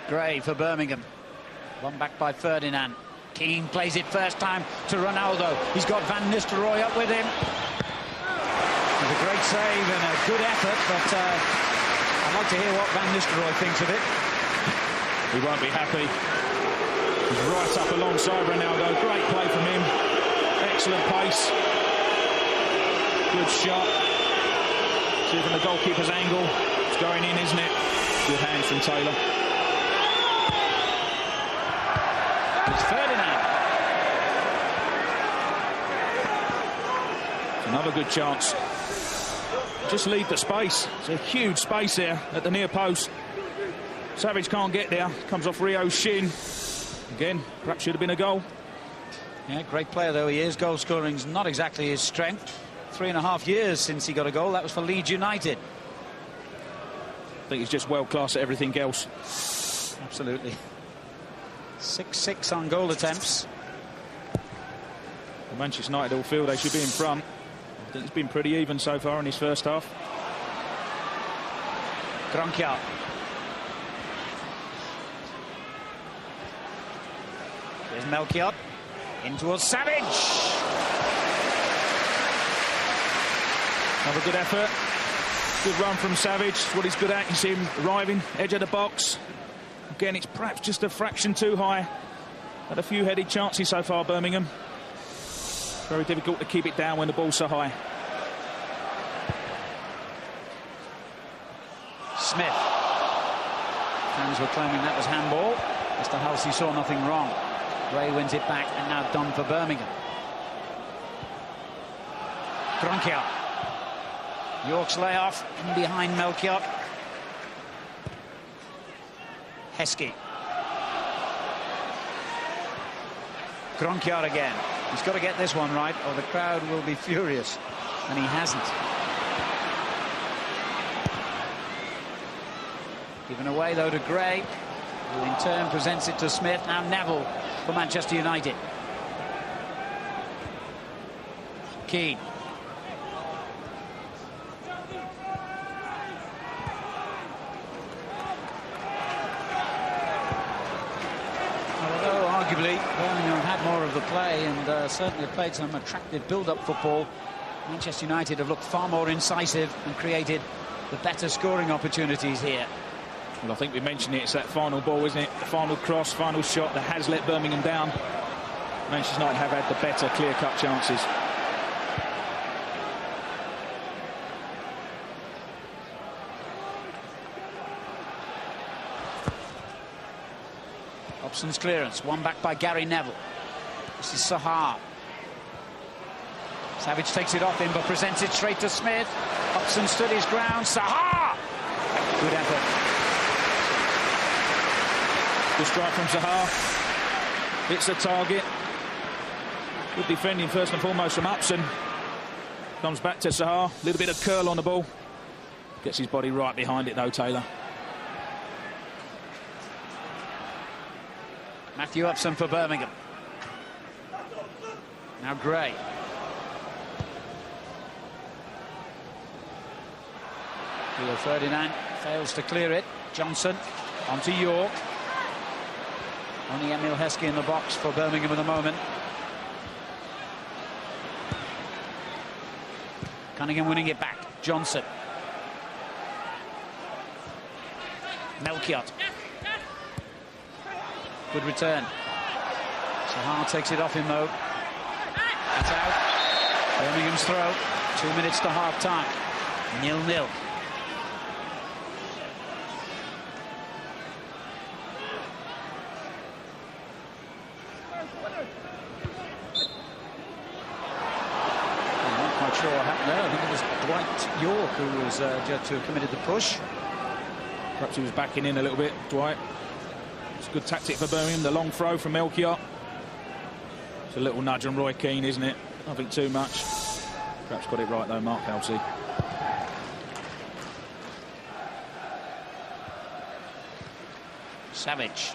Gray for Birmingham. One back by Ferdinand. Keane plays it first time to Ronaldo. He's got Van Nistelrooy up with him. With a great save and a good effort, but I'd like to hear what Van Nistelrooy thinks of it. He won't be happy. He's right up alongside Ronaldo. Great play from him. Excellent pace. Good shot. See from the goalkeeper's angle. It's going in, isn't it? Good hands from Taylor. It's Ferdinand. Another good chance. Just leave the space. There's a huge space there at the near post. Savage can't get there. Comes off Rio's shin. Again, perhaps should have been a goal. Yeah, great player though he is. Goal scoring's not exactly his strength. 3.5 years since he got a goal. That was for Leeds United. I think he's just world class at everything else. Absolutely. 6-6 on goal attempts. Well, Manchester United all feel they should be in front. I think it's been pretty even so far in his first half. Gronkjar. Here's Melchiot. In towards Savage. Another good effort. Good run from Savage. What he's good at. You see him arriving, edge of the box. Again, it's perhaps just a fraction too high. Had a few headed chances so far, Birmingham. Very difficult to keep it down when the ball's so high. Smith. Fans were claiming that was handball. Mr. Halsey saw nothing wrong. Ray wins it back, and now done for Birmingham. Gronkjar. York's layoff in behind Melchiot. Heskey. Gronkjar again. He's got to get this one right, or the crowd will be furious, and he hasn't. Given away, though, to Gray, who in turn presents it to Smith. Now Neville for Manchester United. Keane. Although arguably Birmingham had more of the play and certainly played some attractive build-up football, Manchester United have looked far more incisive and created the better scoring opportunities here. Well, I think we mentioned it. It's that final ball, isn't it? The final cross, final shot that has let Birmingham down. Manchester United have had the better clear-cut chances. Hobson's clearance, one back by Gary Neville. This is Sahar. Savage takes it off him, but presents it straight to Smith. Hobson stood his ground. Sahar! Good effort. Good strike from Sahar. Hits the target. Good defending first and foremost from Upson. Comes back to Sahar. A little bit of curl on the ball. Gets his body right behind it though, Taylor. Matthew Upson for Birmingham. Now Gray. Rio Ferdinand fails to clear it. Johnson onto York. Only Emil Heskey in the box for Birmingham at the moment. Cunningham winning it back. Johnson. Melchiot. Good return. Sahar takes it off him though. That's out. Birmingham's throw. 2 minutes to half time. 0-0. Sure what happened there. I think it was Dwight York who was judged to have committed the push. Perhaps he was backing in a little bit, Dwight. It's a good tactic for Birmingham. The long throw from Melchiot. It's a little nudge on Roy Keane, isn't it? Nothing too much. Perhaps got it right though, Mark Halsey. Savage.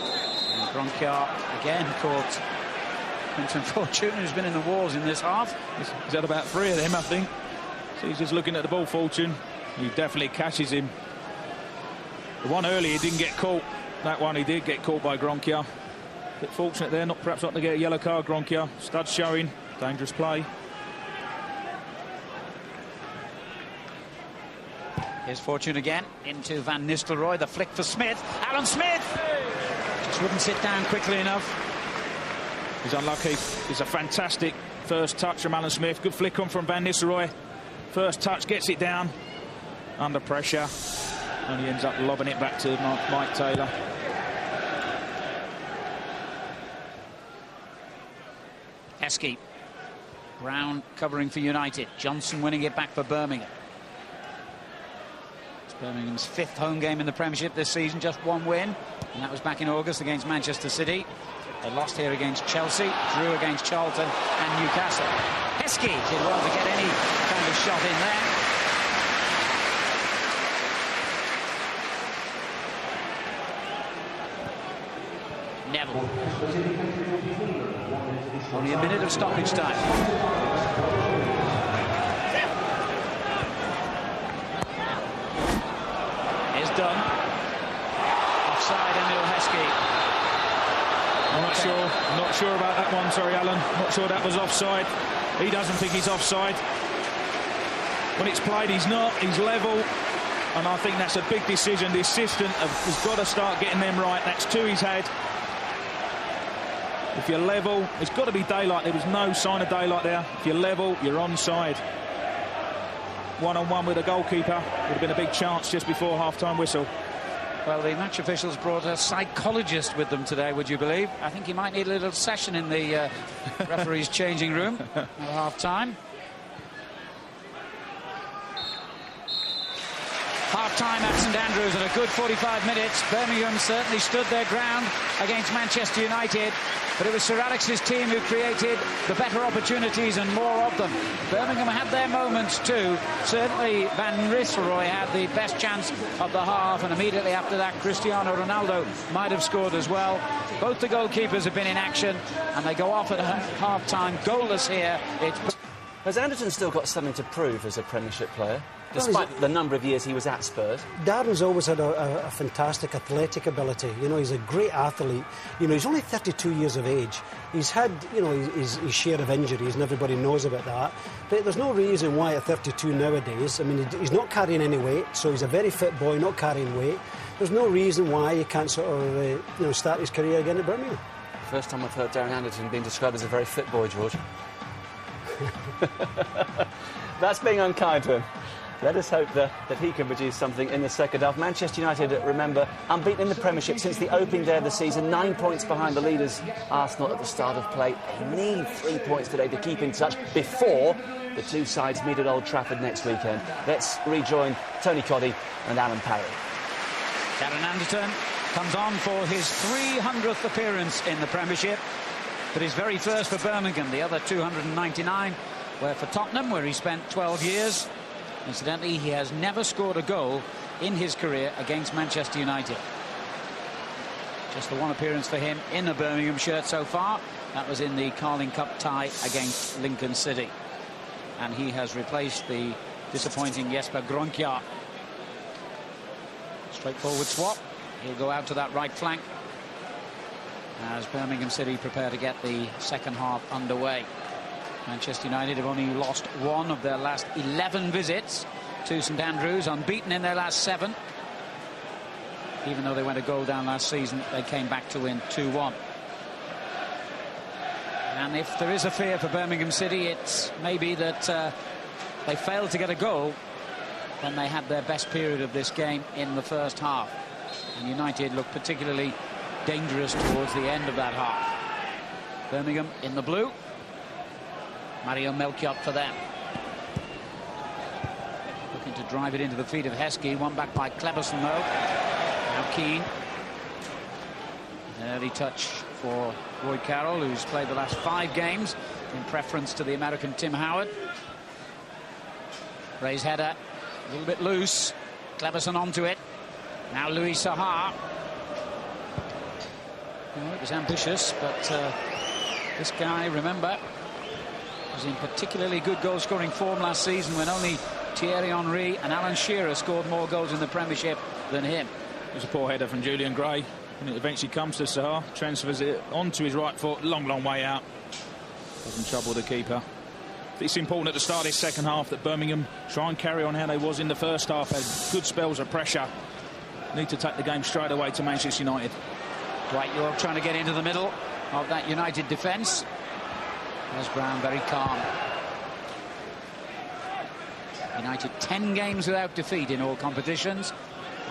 And Bronchiart again caught Quinton Fortune, who's been in the wars in this half. He's had about 3 of them, I think. So he's just looking at the ball, Fortune. He definitely catches him. The one earlier didn't get caught. That one he did get caught by Gronkia. Bit fortunate there, perhaps not to get a yellow card, Gronkia. Stud showing, dangerous play. Here's Fortune again, into Van Nistelrooy, the flick for Smith. Alan Smith! Just wouldn't sit down quickly enough. He's unlucky. It's a fantastic first touch from Alan Smith. Good flick on from Van Nistelrooy. First touch, gets it down. Under pressure. And he ends up lobbing it back to Mike Taylor. Heskey. Brown covering for United. Johnson winning it back for Birmingham. It's Birmingham's 5th home game in the Premiership this season. Just 1 win. And that was back in August against Manchester City. They lost here against Chelsea, drew against Charlton and Newcastle. Heskey did well to get any kind of shot in there. Neville. Only a minute of stoppage time. Is done. Offside, Emil Heskey. I'm not sure about that one, sorry Alan. Not sure that was offside. He doesn't think he's offside. When it's played, he's not, he's level. And I think that's a big decision. The assistant has got to start getting them right. That's 2 he's had. If you're level, it's got to be daylight. There was no sign of daylight there. If you're level, you're onside. One-on-one with a goalkeeper. Would have been a big chance just before half-time whistle. Well, the match officials brought a psychologist with them today, would you believe? I think he might need a little session in the referee's changing room at half-time. Half-time at St Andrews and a good 45 minutes. Birmingham certainly stood their ground against Manchester United, but it was Sir Alex's team who created the better opportunities and more of them. Birmingham had their moments too. Certainly Van Nistelrooy had the best chance of the half, and immediately after that Cristiano Ronaldo might have scored as well. Both the goalkeepers have been in action, and they go off at half-time goalless here. Has Anderton still got something to prove as a Premiership player? Despite the number of years he was at Spurs. Darren's always had a fantastic athletic ability. You know, he's a great athlete. You know, he's only 32 years of age. He's had, you know, his share of injuries, and everybody knows about that. But there's no reason why at 32 nowadays, I mean, he's not carrying any weight, so he's a very fit boy, not carrying weight. There's no reason why he can't sort of, you know, start his career again at Birmingham. First time I've heard Darren Anderton being described as a very fit boy, George. That's being unkind to him. Let us hope that he can produce something in the second half. Manchester United, remember, unbeaten in the Premiership since the opening day of the season, 9 points behind the leaders Arsenal at the start of play. They need 3 points today to keep in touch before the two sides meet at Old Trafford next weekend. Let's rejoin Tony Coddy and Alan Parry. Darren Anderton comes on for his 300th appearance in the Premiership, but his very first for Birmingham. The other 299 were for Tottenham, where he spent 12 years. Incidentally, he has never scored a goal in his career against Manchester United. Just the one appearance for him in a Birmingham shirt so far. That was in the Carling Cup tie against Lincoln City. And he has replaced the disappointing Jesper Grønkjær. Straightforward swap. He'll go out to that right flank as Birmingham City prepare to get the second half underway. Manchester United have only lost one of their last 11 visits to St Andrews, unbeaten in their last 7. Even though they went a goal down last season, they came back to win 2-1. And if there is a fear for Birmingham City, it's maybe that they failed to get a goal when they had their best period of this game in the first half. And United looked particularly dangerous towards the end of that half. Birmingham in the blue. Mario Melchiot for them. Looking to drive it into the feet of Heskey. One back by Kleberson, though. Now Keane. An early touch for Roy Carroll, who's played the last 5 games in preference to the American Tim Howard. Ray's header, a little bit loose. Kleberson onto it. Now Louis Saha. Well, it was ambitious, but this guy, remember, was in particularly good goal-scoring form last season when only Thierry Henry and Alan Shearer scored more goals in the Premiership than him. It was a poor header from Julian Gray, and it eventually comes to Saha, transfers it onto his right foot, long way out. Doesn't trouble the keeper. It's important at the start of this second half that Birmingham try and carry on how they was in the first half. Had good spells of pressure. Need to take the game straight away to Manchester United. Dwight York trying to get into the middle of that United defence. Wes Brown very calm. United 10 games without defeat in all competitions,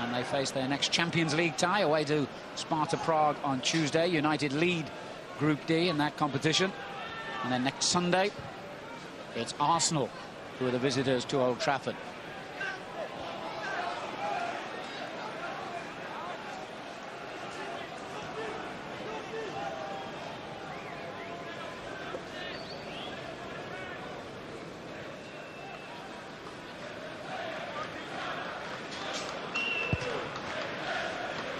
and they face their next Champions League tie away to Sparta Prague on Tuesday. United lead Group D in that competition, and then next Sunday it's Arsenal who are the visitors to Old Trafford.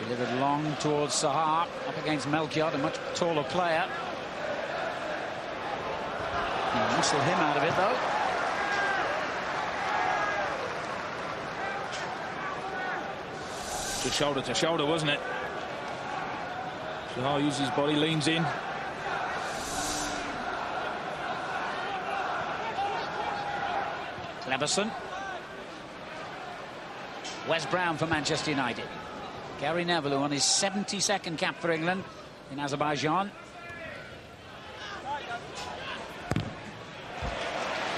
Delivered long towards Saha, up against Melchiot, a much taller player. He muscled him out of it, though. Good shoulder to shoulder, wasn't it? Saha uses his body, leans in. Kleberson. Wes Brown for Manchester United. Gary Neville, who won his 72nd cap for England in Azerbaijan.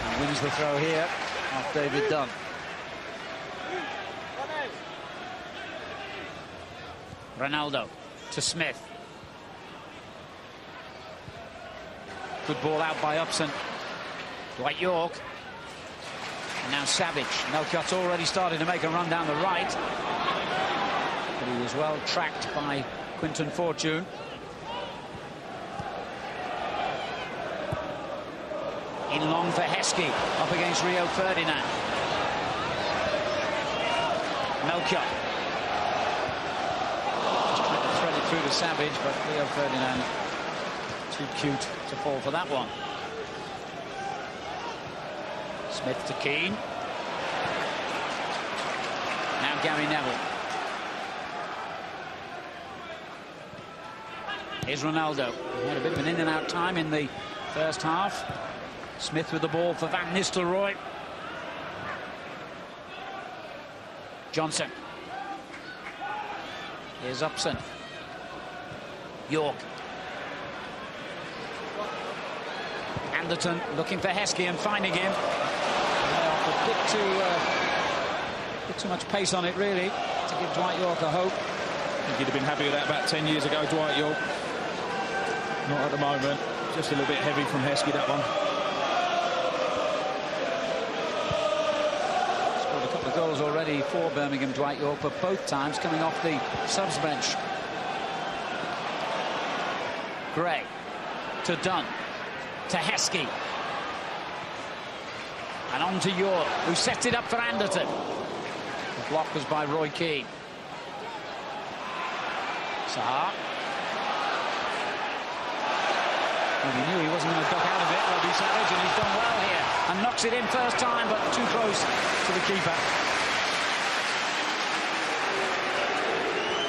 And wins the throw here off David Dunn. Ronaldo to Smith. Good ball out by Upson. Dwight York. And now Savage. Melchiot's already starting to make a run down the right. But he was well tracked by Quinton Fortune. In long for Heskey, up against Rio Ferdinand. Melchiot. Just trying to thread it through to Savage, but Rio Ferdinand too cute to fall for that one. Smith to Keane. Now Gary Neville. Here's Ronaldo. He had a bit of an in and out time in the first half. Smith with the ball for Van Nistelrooy. Johnson. Here's Upson. York. Anderton looking for Heskey and finding him. Off a bit too Bit too much pace on it, really, to give Dwight York a hope. I think he'd have been happy with that about 10 years ago, Dwight York. Not at the moment. Just a little bit heavy from Heskey, that one. Scored a couple of goals already for Birmingham, Dwight York, but both times coming off the subs bench. Gray to Dunn to Heskey. And on to York, who sets it up for Anderton. The block was by Roy Keane. Sahar. Well, he knew he wasn't going to duck out of it, Robbie Savage, and he's done well here. And knocks it in first time, but too close to the keeper.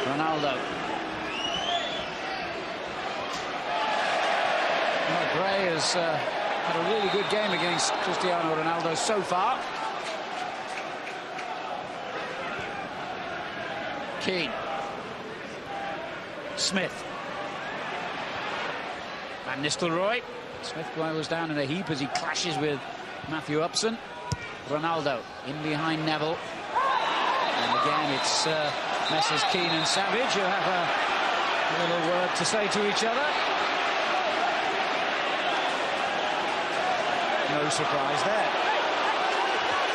Ronaldo. Well, Gray has had a really good game against Cristiano Ronaldo so far. Keane. Smith. Van Nistelrooy. Smith goes down in a heap as he clashes with Matthew Upson. Ronaldo in behind Neville. And again, it's Messrs Keane and Savage who have a little word to say to each other. No surprise there.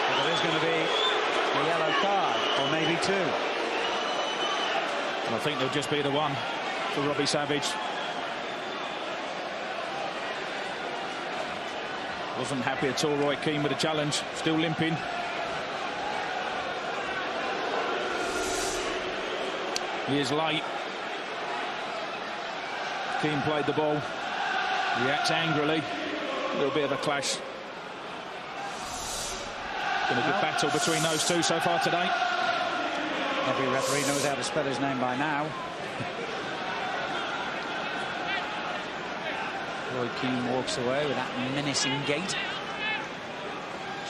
But there is going to be a yellow card, or maybe two. And I think there'll just be the one for Robbie Savage. Wasn't happy at all, Roy Keane, with the challenge. Still limping. He is late. Keane played the ball. Reacts angrily. A little bit of a clash. Been a good battle between those two so far today. Every referee knows how to spell his name by now. Roy Keane walks away with that menacing gait.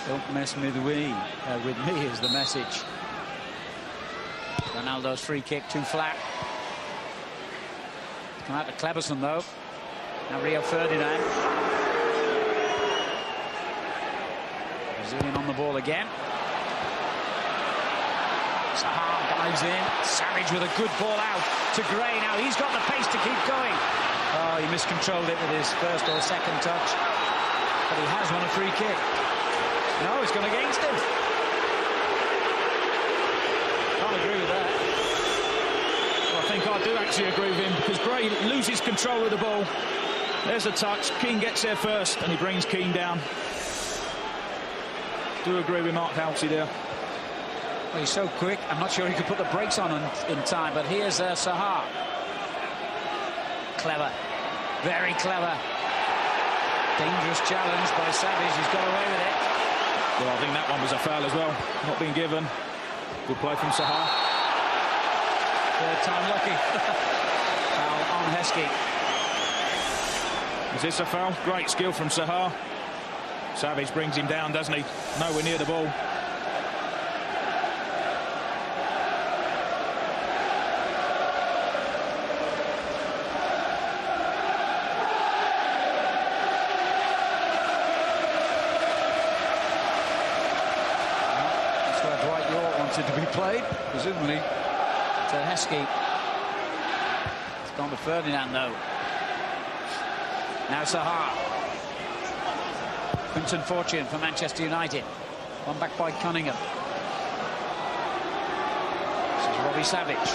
Don't mess with me is the message. Ronaldo's free kick too flat. Come out to Cleberson though. Now Rio Ferdinand. Brazilian on the ball again. Sahar dives in. Savage with a good ball out to Gray. Now he's got the pace to keep going. Oh, he miscontrolled it with his first or second touch. But he has won a free kick. No, it's gone against him. Can't agree with that. Well, I think I do actually agree with him, because Gray loses control of the ball. There's a touch. Keane gets there first and he brings Keane down. Do agree with Mark Halsey there. Well, he's so quick, I'm not sure he could put the brakes on in time, but here's Sahar. Clever. Very clever. Dangerous challenge by Savage. He's got away with it. Well, I think that one was a foul as well. Not being given. Good play from Sahar. Third time lucky. Foul on Heskey. Is this a foul? Great skill from Sahar. Savage brings him down, doesn't he? Nowhere near the ball. To be played, presumably to Heskey. It's gone to Ferdinand though. Now Sahar. Quinton Fortune for Manchester United. One back by Cunningham. This is Robbie Savage.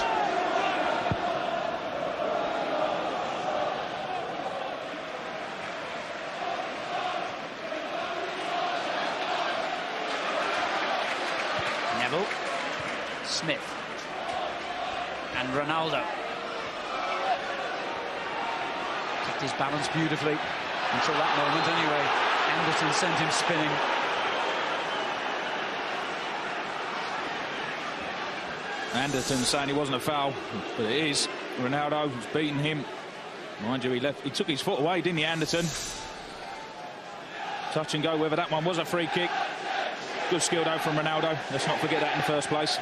Neville. Smith and Ronaldo. Kept his balance beautifully until that moment anyway. Anderton sent him spinning. Anderton saying he wasn't a foul, but it is. Ronaldo was beating him. Mind you, he took his foot away, didn't he, Anderton? Touch and go whether that one was a free kick. Good skill though from Ronaldo. Let's not forget that in the first place.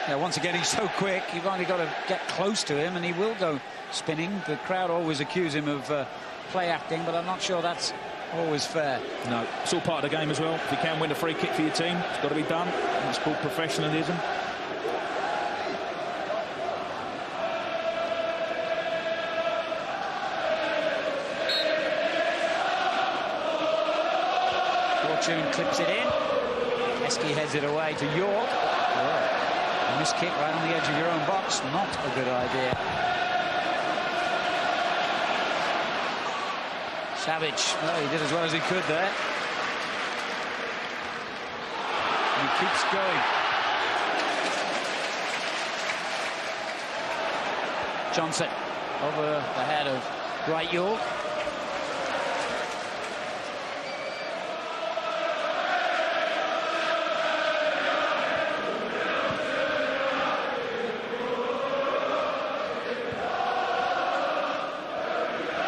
Yeah, once again, he's so quick. You've only got to get close to him and he will go spinning. The crowd always accuse him of play acting, but I'm not sure that's always fair. No, it's all part of the game as well. If you can win a free kick for your team, it's got to be done. It's called professionalism. Fortune clips it in. Heskey heads it away to York. A missed kick right on the edge of your own box. Not a good idea. Savage. Well, he did as well as he could there. And he keeps going. Johnson over the head of Dwight York.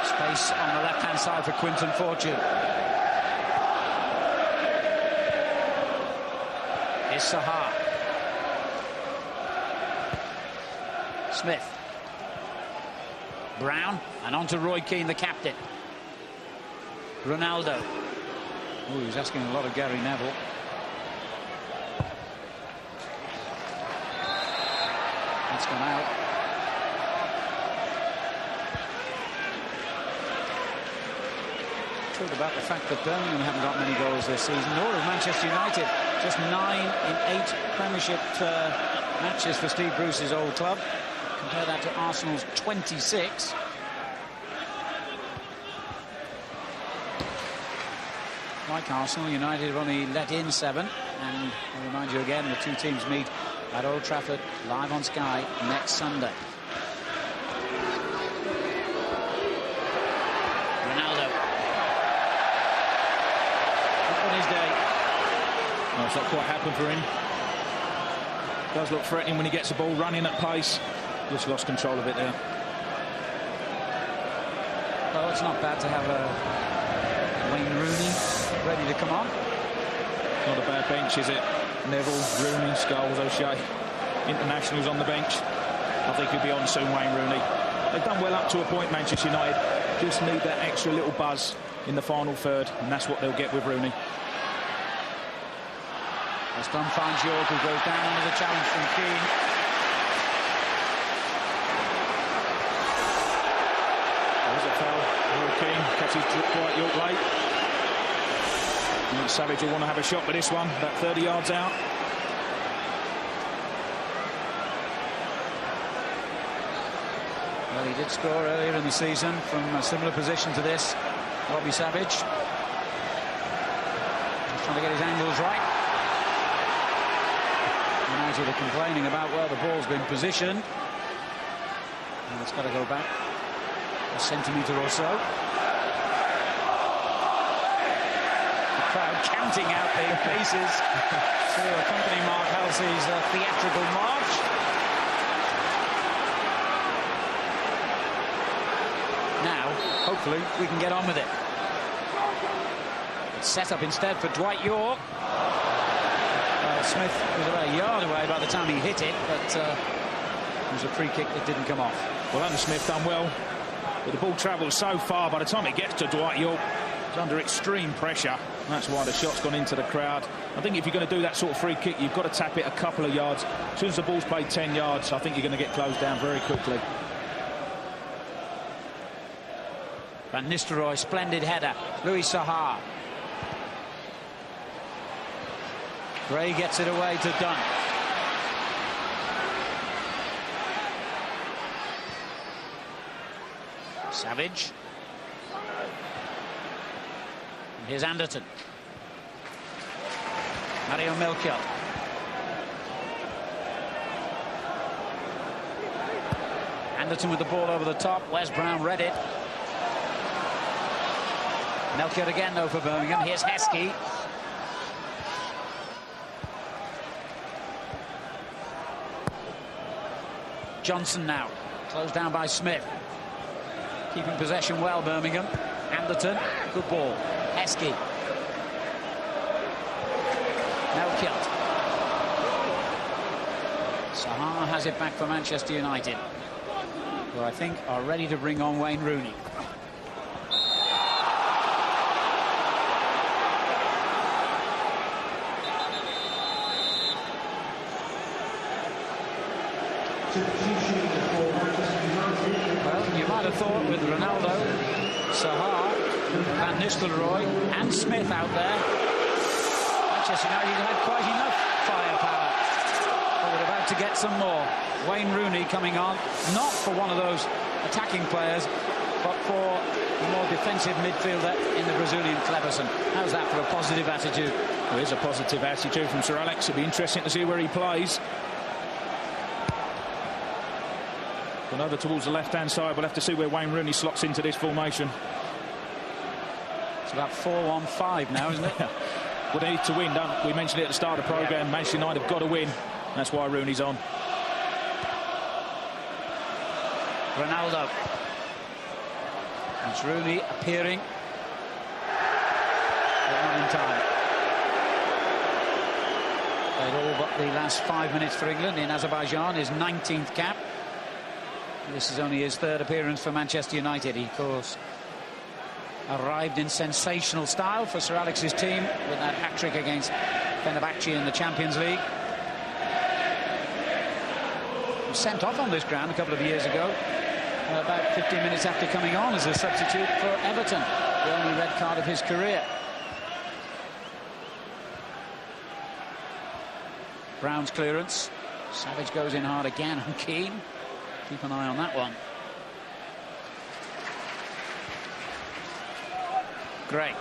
Space on the left-hand side for Quinton Fortune. Here's Sahar. Smith. Brown, and on to Roy Keane, the captain. Ronaldo. Oh, he was asking a lot of Gary Neville. That's gone out. Talked about the fact that Birmingham haven't got many goals this season, nor has Manchester United. Just 9 in 8 Premiership matches for Steve Bruce's old club. Compare that to Arsenal's 26. Like Arsenal, United have only let in 7. And I'll remind you again, the two teams meet at Old Trafford live on Sky next Sunday. Ronaldo. Not on his day. No, it's not quite happened for him. Does look threatening when he gets the ball running at pace. Just lost control of it there. Well, it's not bad to have Wayne Rooney ready to come on. Not a bad bench, is it? Neville, Rooney, Scholes, O'Shea. Internationals on the bench. I think he'll be on soon, Wayne Rooney. They've done well up to a point, Manchester United. Just need that extra little buzz in the final third, and that's what they'll get with Rooney. Weston finds York, who goes down under the challenge from Keane. There's a foul. Roy Keane catches Dwight York late. And Savage will want to have a shot with this one, about 30 yards out. Well, he did score earlier in the season from a similar position to this. Robbie Savage. He's trying to get his angles right. United are complaining about where the ball's been positioned. And it's got to go back a centimetre or so. The crowd counting out the faces to accompany Mark Halsey's theatrical march. Now, hopefully, we can get on with it. It's set up instead for Dwight York. Smith was about a yard away by the time he hit it, but it was a free kick that didn't come off. Well, Alan Smith done well, but the ball travels so far. By the time it gets to Dwight York, it's under extreme pressure. That's why the shot's gone into the crowd. I think if you're going to do that sort of free kick, you've got to tap it a couple of yards. As soon as the ball's played 10 yards, I think you're going to get closed down very quickly. Van Nistelrooy, splendid header. Louis Sahar. Gray gets it away to Dunn. Savage. And here's Anderton. Mario Melchior. Anderton with the ball over the top. Wes Brown read it. Melchior again, though, for Birmingham. Here's Heskey. Johnson now. Closed down by Smith. Keeping possession well, Birmingham. Anderton. Good ball. Heskey. Melchior. Sahar has it back for Manchester United, who I think are ready to bring on Wayne Rooney. Well, you might have thought with Ronaldo, Sahar, Van Nistelrooy and Smith out there, Manchester United had quite enough firepower. But we're about to get some more. Wayne Rooney coming on, not for one of those attacking players, but for a more defensive midfielder in the Brazilian Cleverson. How's that for a positive attitude? Well, there's a positive attitude from Sir Alex. It'll be interesting to see where he plays. But over towards the left-hand side, we'll have to see where Wayne Rooney slots into this formation. It's about 4-on-5 now, isn't it? Well, they need to win, don't we? Mentioned it at the start of the programme. Yeah. Manchester United have got to win. That's why Rooney's on. Ronaldo. It's Rooney appearing. But not in time. Played all but the last 5 minutes for England in Azerbaijan, his 19th cap. This is only his third appearance for Manchester United. He, of course, arrived in sensational style for Sir Alex's team with that hat-trick against Fenerbahce in the Champions League. He was sent off on this ground a couple of years ago, about 15 minutes after coming on as a substitute for Everton, the only red card of his career. Brown's clearance. Savage goes in hard again on Keane. Keep an eye on that one. Great.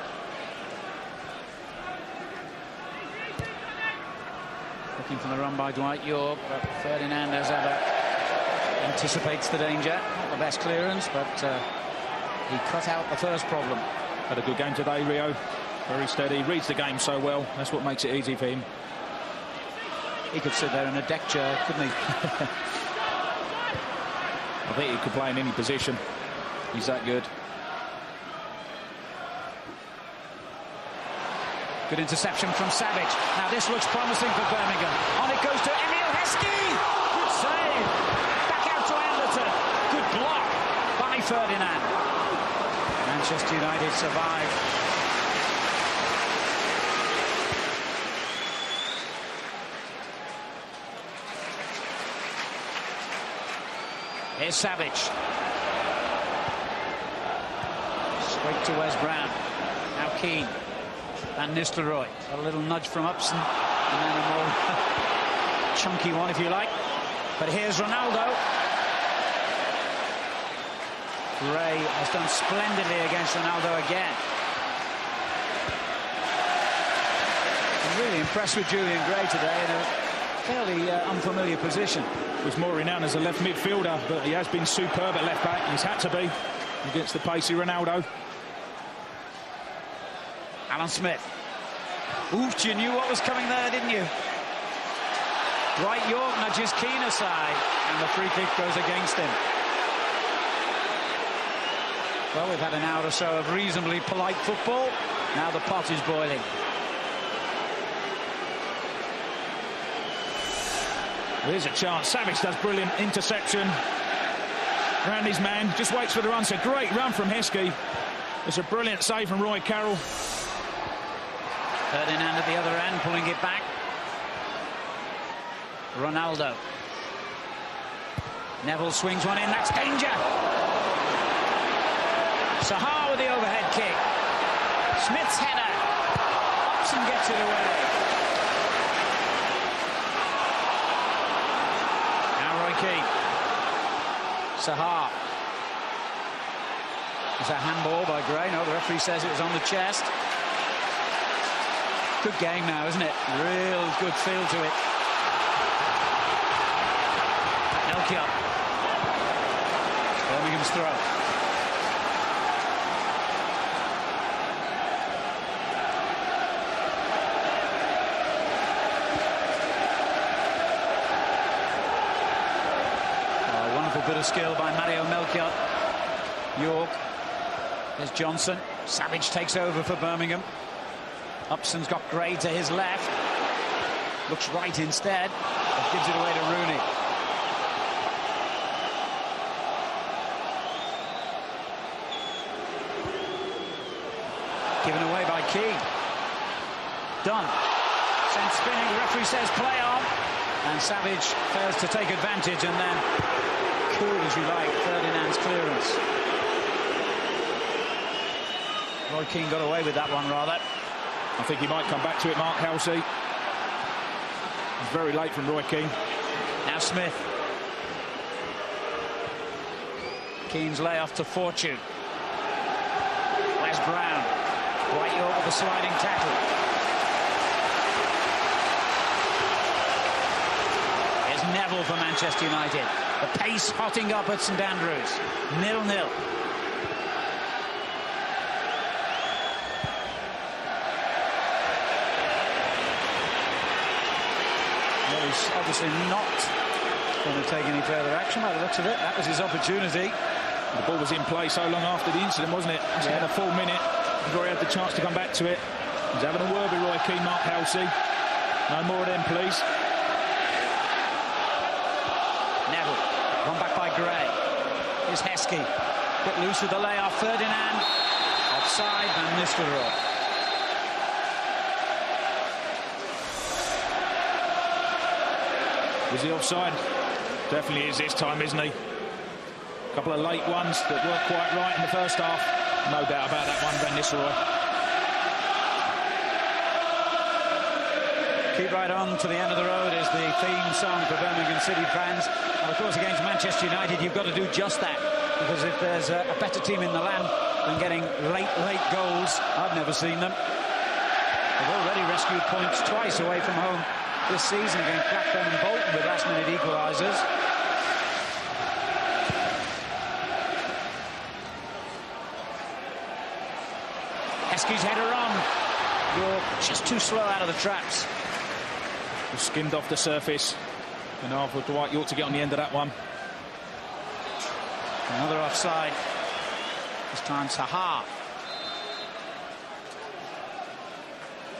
Looking for the run by Dwight York, but Ferdinand, as ever, anticipates the danger. Not the best clearance, but he cut out the first problem. Had a good game today, Rio. Very steady, reads the game so well. That's what makes it easy for him. He could sit there in a deck chair, couldn't he? I think he could play in any position. He's that good. Good interception from Savage. Now this looks promising for Birmingham. On it goes to Emil Heskey. Good save. Back out to Anderton. Good block by Ferdinand. Manchester United survive. Here's Savage. Straight to Wes Brown. Now Keane. Van Nistelrooy. Got a little nudge from Upson. And then a more chunky one, if you like. But here's Ronaldo. Gray has done splendidly against Ronaldo again. I'm really impressed with Julian Gray today in a fairly unfamiliar position. Was more renowned as a left midfielder, but he has been superb at left back. He's had to be against the pacey Ronaldo. Alan Smith. Oof, you knew what was coming there, didn't you? Dwight York nudges Keane aside, and the free kick goes against him. Well, we've had an hour or so of reasonably polite football. Now the pot is boiling. Here's a chance. Savage does brilliant interception. Round his man, just waits for the run. It's a great run from Heskey. It's a brilliant save from Roy Carroll. Ferdinand at the other end, pulling it back. Ronaldo. Neville swings one in, that's danger. Sahar with the overhead kick. Smith's header. Upson gets it away. Keane. Sahar. It's a handball by Gray. No, the referee says it was on the chest. Good game now, isn't it? Real good feel to it. Melchior. Birmingham's throw. Bit of skill by Mario Melchior. York. There's Johnson. Savage takes over for Birmingham. Upson's got Gray to his left. Looks right instead. But gives it away to Rooney. Given away by Keane. Done. Sent spinning. The referee says play on. And Savage fails to take advantage, and then, cool as you like, Ferdinand's clearance. Roy Keane got away with that one, rather. I think he might come back to it, Mark Halsey. Very late from Roy Keane. Now Smith. Keane's layoff to Fortune. Wes Brown. White York with a sliding tackle. Here's Neville for Manchester United. The pace hotting up at St Andrews. 0-0. Well, he's obviously not going to take any further action by the looks of it. That was his opportunity. The ball was in play so long after the incident, wasn't it? It's been a full minute before he had the chance to come back to it. He's having a word with Roy Keane, Mark Halsey. No more of them, please. Neville, run back by Gray. Here's Heskey. Bit loose with the layoff. Ferdinand. Offside, Van Nistelrooy. Was he offside? Definitely is this time, isn't he? A couple of late ones that weren't quite right in the first half. No doubt about that one, Van Nistelrooy. Keep right on to the end of the road is the theme song for Birmingham City fans. And of course, against Manchester United, you've got to do just that. Because if there's a better team in the land than getting late goals, I've never seen them. They've already rescued points twice away from home this season against Blackburn and Bolton with last-minute equalisers. Heskey's header on. You're just too slow out of the traps. He skimmed off the surface. And now for Dwight York to get on the end of that one. Another offside. This time Sahar.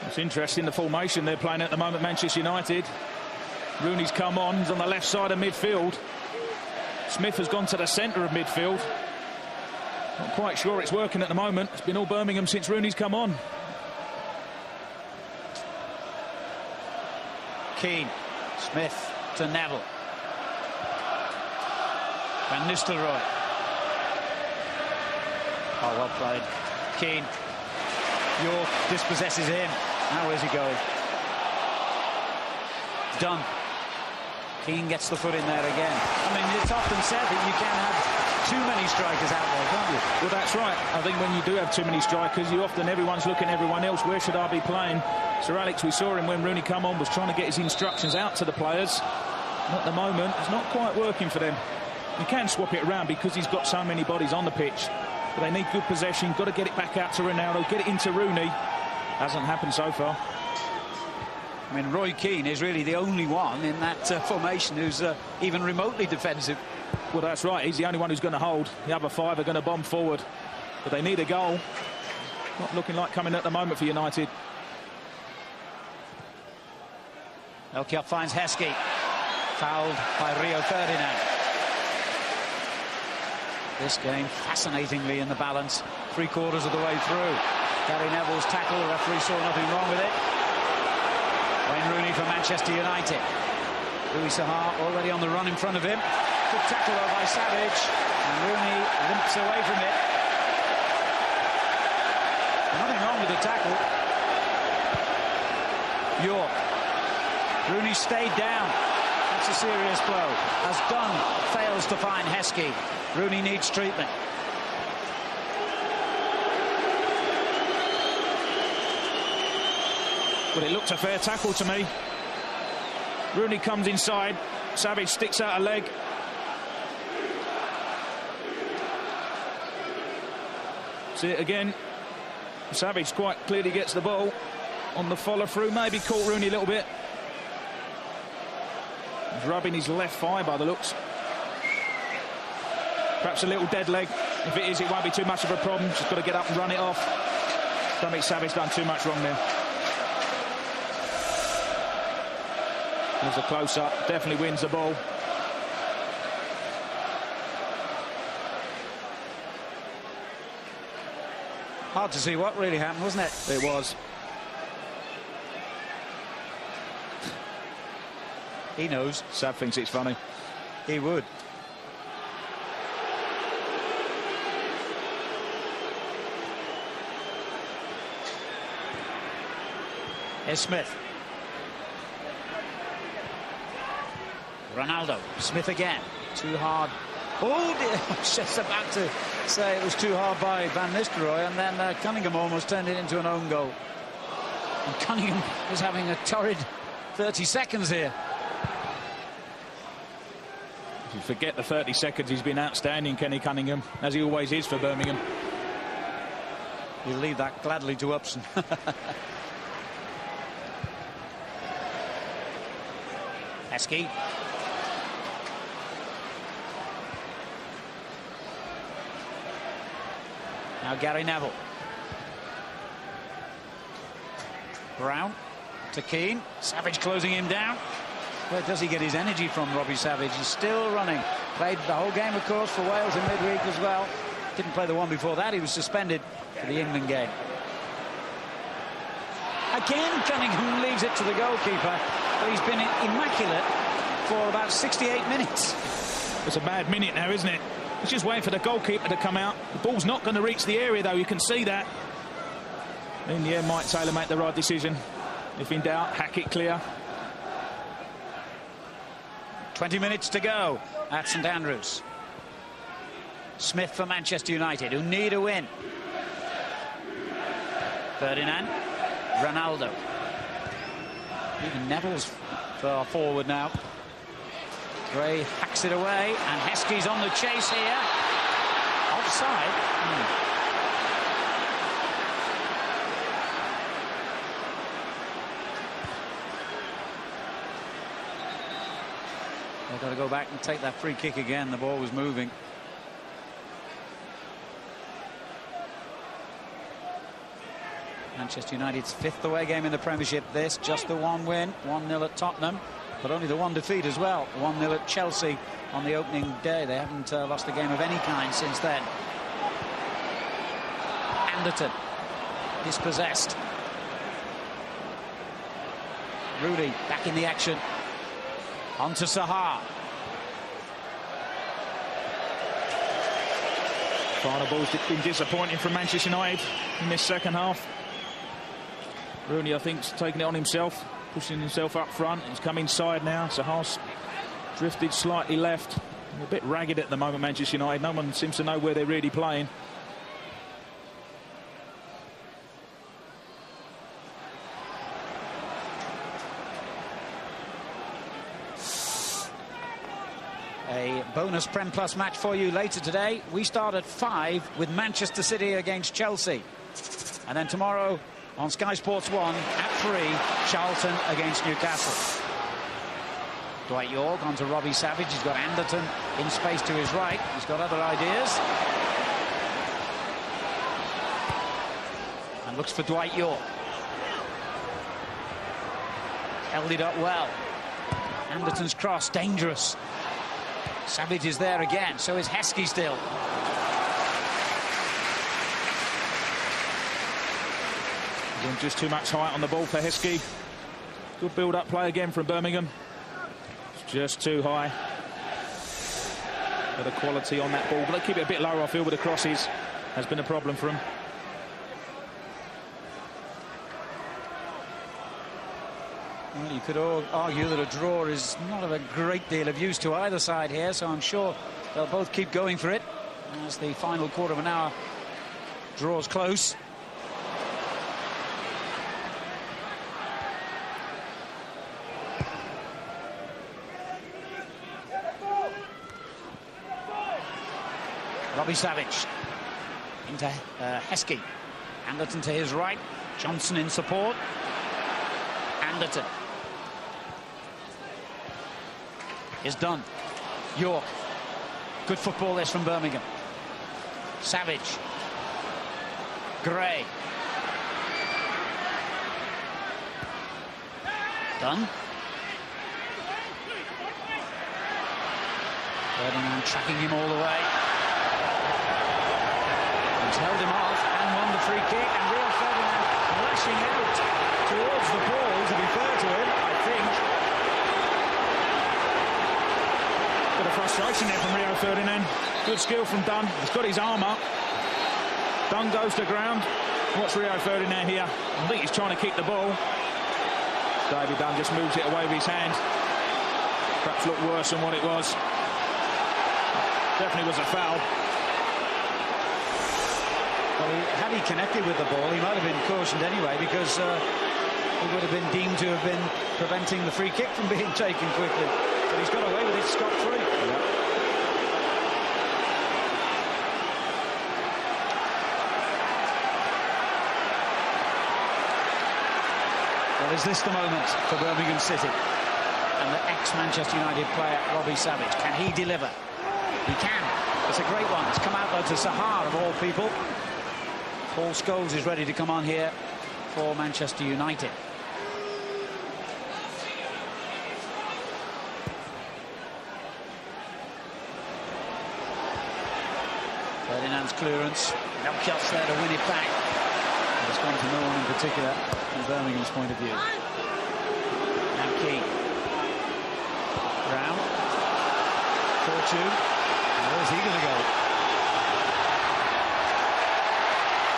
It's interesting, the formation they're playing at the moment, Manchester United. Rooney's come on, he's on the left side of midfield. Smith has gone to the centre of midfield. Not quite sure it's working at the moment. It's been all Birmingham since Rooney's come on. Keane. Smith to Neville. Van Nistelrooy. Oh, well played. Keane. York dispossesses him. Now where's he going? Done. Keane gets the foot in there again. I mean, it's often said that you can't have too many strikers out there, can't you? Well, that's right. I think when you do have too many strikers, everyone's looking at everyone else. Where should I be playing? Sir Alex, we saw him when Rooney come on, was trying to get his instructions out to the players. And at the moment, it's not quite working for them. You can swap it around because he's got so many bodies on the pitch. But they need good possession, got to get it back out to Ronaldo, get it into Rooney. Hasn't happened so far. I mean, Roy Keane is really the only one in that formation who's even remotely defensive. Well, that's right. He's the only one who's going to hold. The other five are going to bomb forward. But they need a goal. Not looking like coming at the moment for United. Elkiot finds Heskey. Fouled by Rio Ferdinand. This game fascinatingly in the balance. 3/4 of the way through. Gary Neville's tackle, the referee saw nothing wrong with it. Wayne Rooney for Manchester United. Louis Sahar already on the run in front of him. Good tackle though by Savage. And Rooney limps away from it. Nothing wrong with the tackle. York. Rooney stayed down. That's a serious blow. As Dunn fails to find Heskey. Rooney needs treatment. Well, it looked a fair tackle to me. Rooney comes inside. Savage sticks out a leg. See it again. Savage quite clearly gets the ball on the follow through. Maybe caught Rooney a little bit. He's rubbing his left thigh by the looks. Perhaps a little dead leg. If it is, it won't be too much of a problem. Just got to get up and run it off. Don't think Savage done too much wrong there. There's a close-up. Definitely wins the ball. Hard to see what really happened, wasn't it? It was. He knows. Sav thinks it's funny. He would. Here's Smith. Ronaldo. Smith again. Too hard. Oh dear. I was just about to say it was too hard by Van Nistelrooy, and then Cunningham almost turned it into an own goal. And Cunningham is having a torrid 30 seconds here. If you forget the 30 seconds, he's been outstanding, Kenny Cunningham, as he always is for Birmingham. He'll leave that gladly to Upson. Heskey. Now Gary Neville. Brown to Keane. Savage closing him down. Where does he get his energy from, Robbie Savage? He's still running. Played the whole game, of course, for Wales in midweek as well. Didn't play the one before that. He was suspended for the England game. Again, Cunningham leaves it to the goalkeeper, but he's been immaculate for about 68 minutes. It's a bad minute now, isn't it? He's just waiting for the goalkeeper to come out. The ball's not going to reach the area, though. You can see that. In the end, Mike Taylor made the right decision. If in doubt, hack it clear. 20 minutes to go at St Andrews. Smith for Manchester United, who need a win. Ferdinand. Ronaldo. Even Neville's far forward now. Gray hacks it away, and Heskey's on the chase here. Offside. They've got to go back and take that free kick again. The ball was moving. Manchester United's 5th away game in the Premiership. This, just the one win, 1-0 at Tottenham, but only the one defeat as well. 1-0 at Chelsea on the opening day. They haven't lost a game of any kind since then. Anderton, dispossessed. Rudy back in the action. On to Sahar. Final ball's been disappointing from Manchester United in this second half. Rooney, I think, is taking it on himself, pushing himself up front. He's come inside now. Sahar's drifted slightly left. They're a bit ragged at the moment, Manchester United. No one seems to know where they're really playing. A bonus Prem Plus match for you later today. We start at 5 with Manchester City against Chelsea. And then tomorrow on Sky Sports 1 at 3, Charlton against Newcastle. Dwight York onto Robbie Savage. He's got Anderton in space to his right. He's got other ideas. And looks for Dwight York. Held it up well. Anderton's cross, dangerous. Savage is there again, so is Heskey still. Again, just too much height on the ball for Heskey. Good build-up play again from Birmingham. It's just too high. Better quality on that ball, but they keep it a bit lower, I feel, with the crosses. Has been a problem for them. Well, you could argue that a draw is not of a great deal of use to either side here, so I'm sure they'll both keep going for it as the final quarter of an hour draws close. Robbie Savage into Heskey. Anderton to his right. Johnson in support. Anderton is done. York. Good football this from Birmingham. Savage. Gray. Done. Ferdinand tracking him all the way. He's held him off and won the free kick, and Rio Ferdinand lashing out towards the ball, to be fair to him, I think. Bit of frustration there from Rio Ferdinand. Good skill from Dunn. He's got his arm up. Dunn goes to ground. What's Rio Ferdinand here? I think he's trying to kick the ball. David Dunn just moves it away with his hand. Perhaps looked worse than what it was. Definitely was a foul. Well, had he connected with the ball, he might have been cautioned anyway, because he would have been deemed to have been preventing the free kick from being taken quickly. But he's got away with it scot-free. Yeah. Well, is this the moment for Birmingham City? And the ex-Manchester United player, Robbie Savage, can he deliver? He can. It's a great one. It's come out, though, to Sahar, of all people. Paul Scholes is ready to come on here for Manchester United. Ferdinand's clearance. Melchiot's there to win it back. It's gone to no one in particular from Birmingham's point of view. Now Key. Brown. 4-2. Where's he going to go?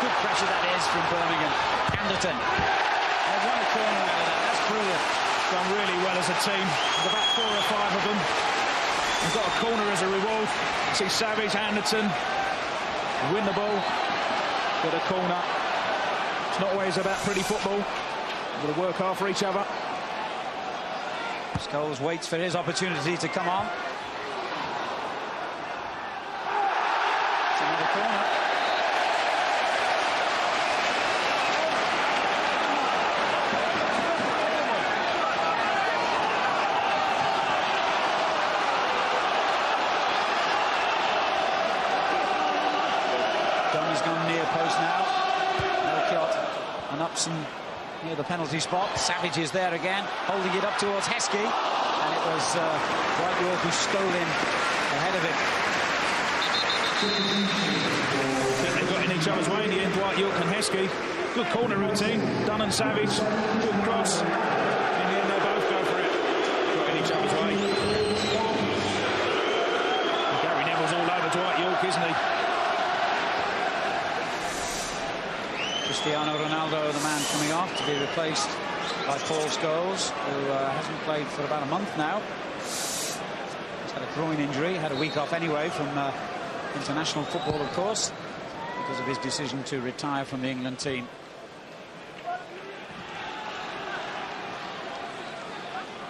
Good pressure that is from Birmingham. Anderton. They've won a corner out of that. That's brilliant. Done really well as a team. There's about 4 or 5 of them. They've got a corner as a reward. See Savage, Anderton win the ball. Got a corner. It's not always about pretty football. You've got to work hard for each other. Scholes waits for his opportunity to come on. It's another corner. Dunn's gone near post now. Melchiot and Upson near the penalty spot. Savage is there again, holding it up towards Heskey, and it was Dwight York who stole in ahead of him. They got in each other's way in the end, Dwight York and Heskey. Good corner routine, Dunn and Savage. Good cross. In the end, they both go for it. Got in each other's way. And Gary Neville's all over Dwight York, isn't he? Cristiano Ronaldo, the man coming off to be replaced by Paul Scholes, who hasn't played for about a month now. He's had a groin injury, had a week off anyway from international football, of course, because of his decision to retire from the England team.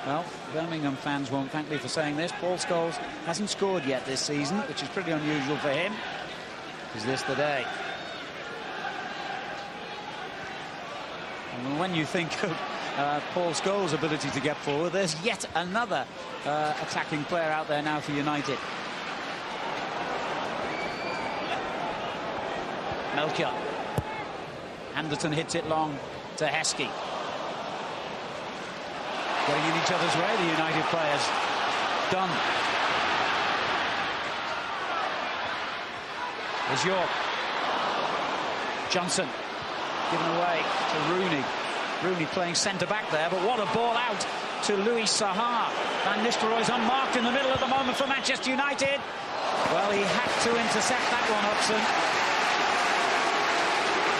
Well, Birmingham fans won't thank me for saying this. Paul Scholes hasn't scored yet this season, which is pretty unusual for him. Is this the day? And when you think of Paul Scholes' ability to get forward, there's yet another attacking player out there now for United. Melchiot. Anderton hits it long to Heskey. Getting in each other's way, the United players. Dunn. There's York. Johnson. Given away to Rooney. Rooney playing centre-back there, but what a ball out to Louis Sahar. Van Nistelrooy's unmarked in the middle at the moment for Manchester United. Well, he had to intercept that one, Upson.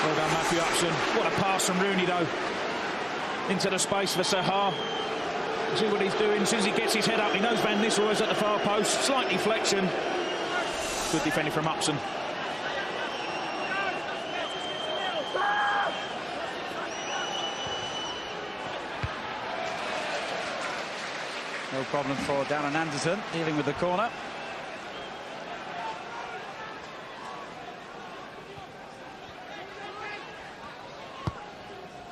Well done, Matthew Upson. What a pass from Rooney, though. Into the space for Sahar. See what he's doing. As soon as he gets his head up, he knows Van Nistelrooy's at the far post. Slight deflection. Good defending from Upson. No problem for Darren Anderson, dealing with the corner.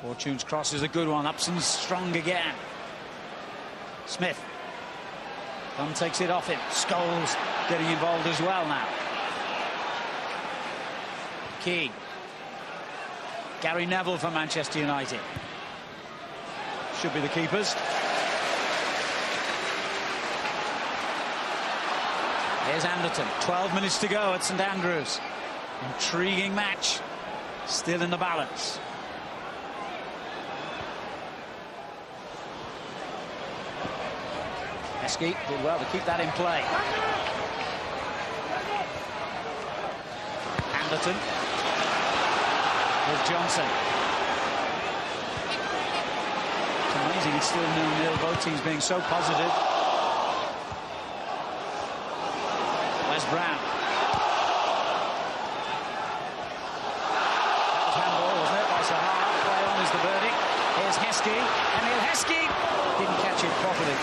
Fortune's cross is a good one. Upson's strong again. Smith. Dunn takes it off him. Scholes getting involved as well now. Key. Gary Neville for Manchester United. Should be the keepers. Here's Anderton. 12 minutes to go at St Andrews. Intriguing match. Still in the balance. Heskey did well to keep that in play. Anderton with Johnson. It's amazing it's still 0-0, both teams being so positive. Wes Brown. That was handball, wasn't it, by Sahar? Play on is the verdict. Here's Heskey. Emil Heskey didn't catch it properly.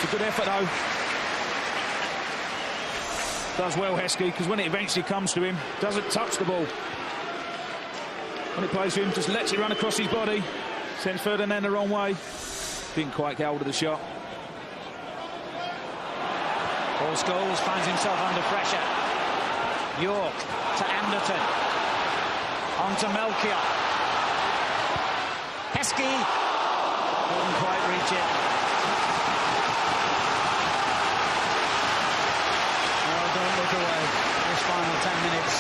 It's a good effort, though. Does well, Heskey, because when it eventually comes to him, doesn't touch the ball. When it plays to him, just lets it run across his body. Sends Ferdinand the wrong way. Didn't quite get hold of the shot. Paul Scholes finds himself under pressure. York to Anderton. On to Melchior. Heskey couldn't quite reach it. Oh, don't look away. This final 10 minutes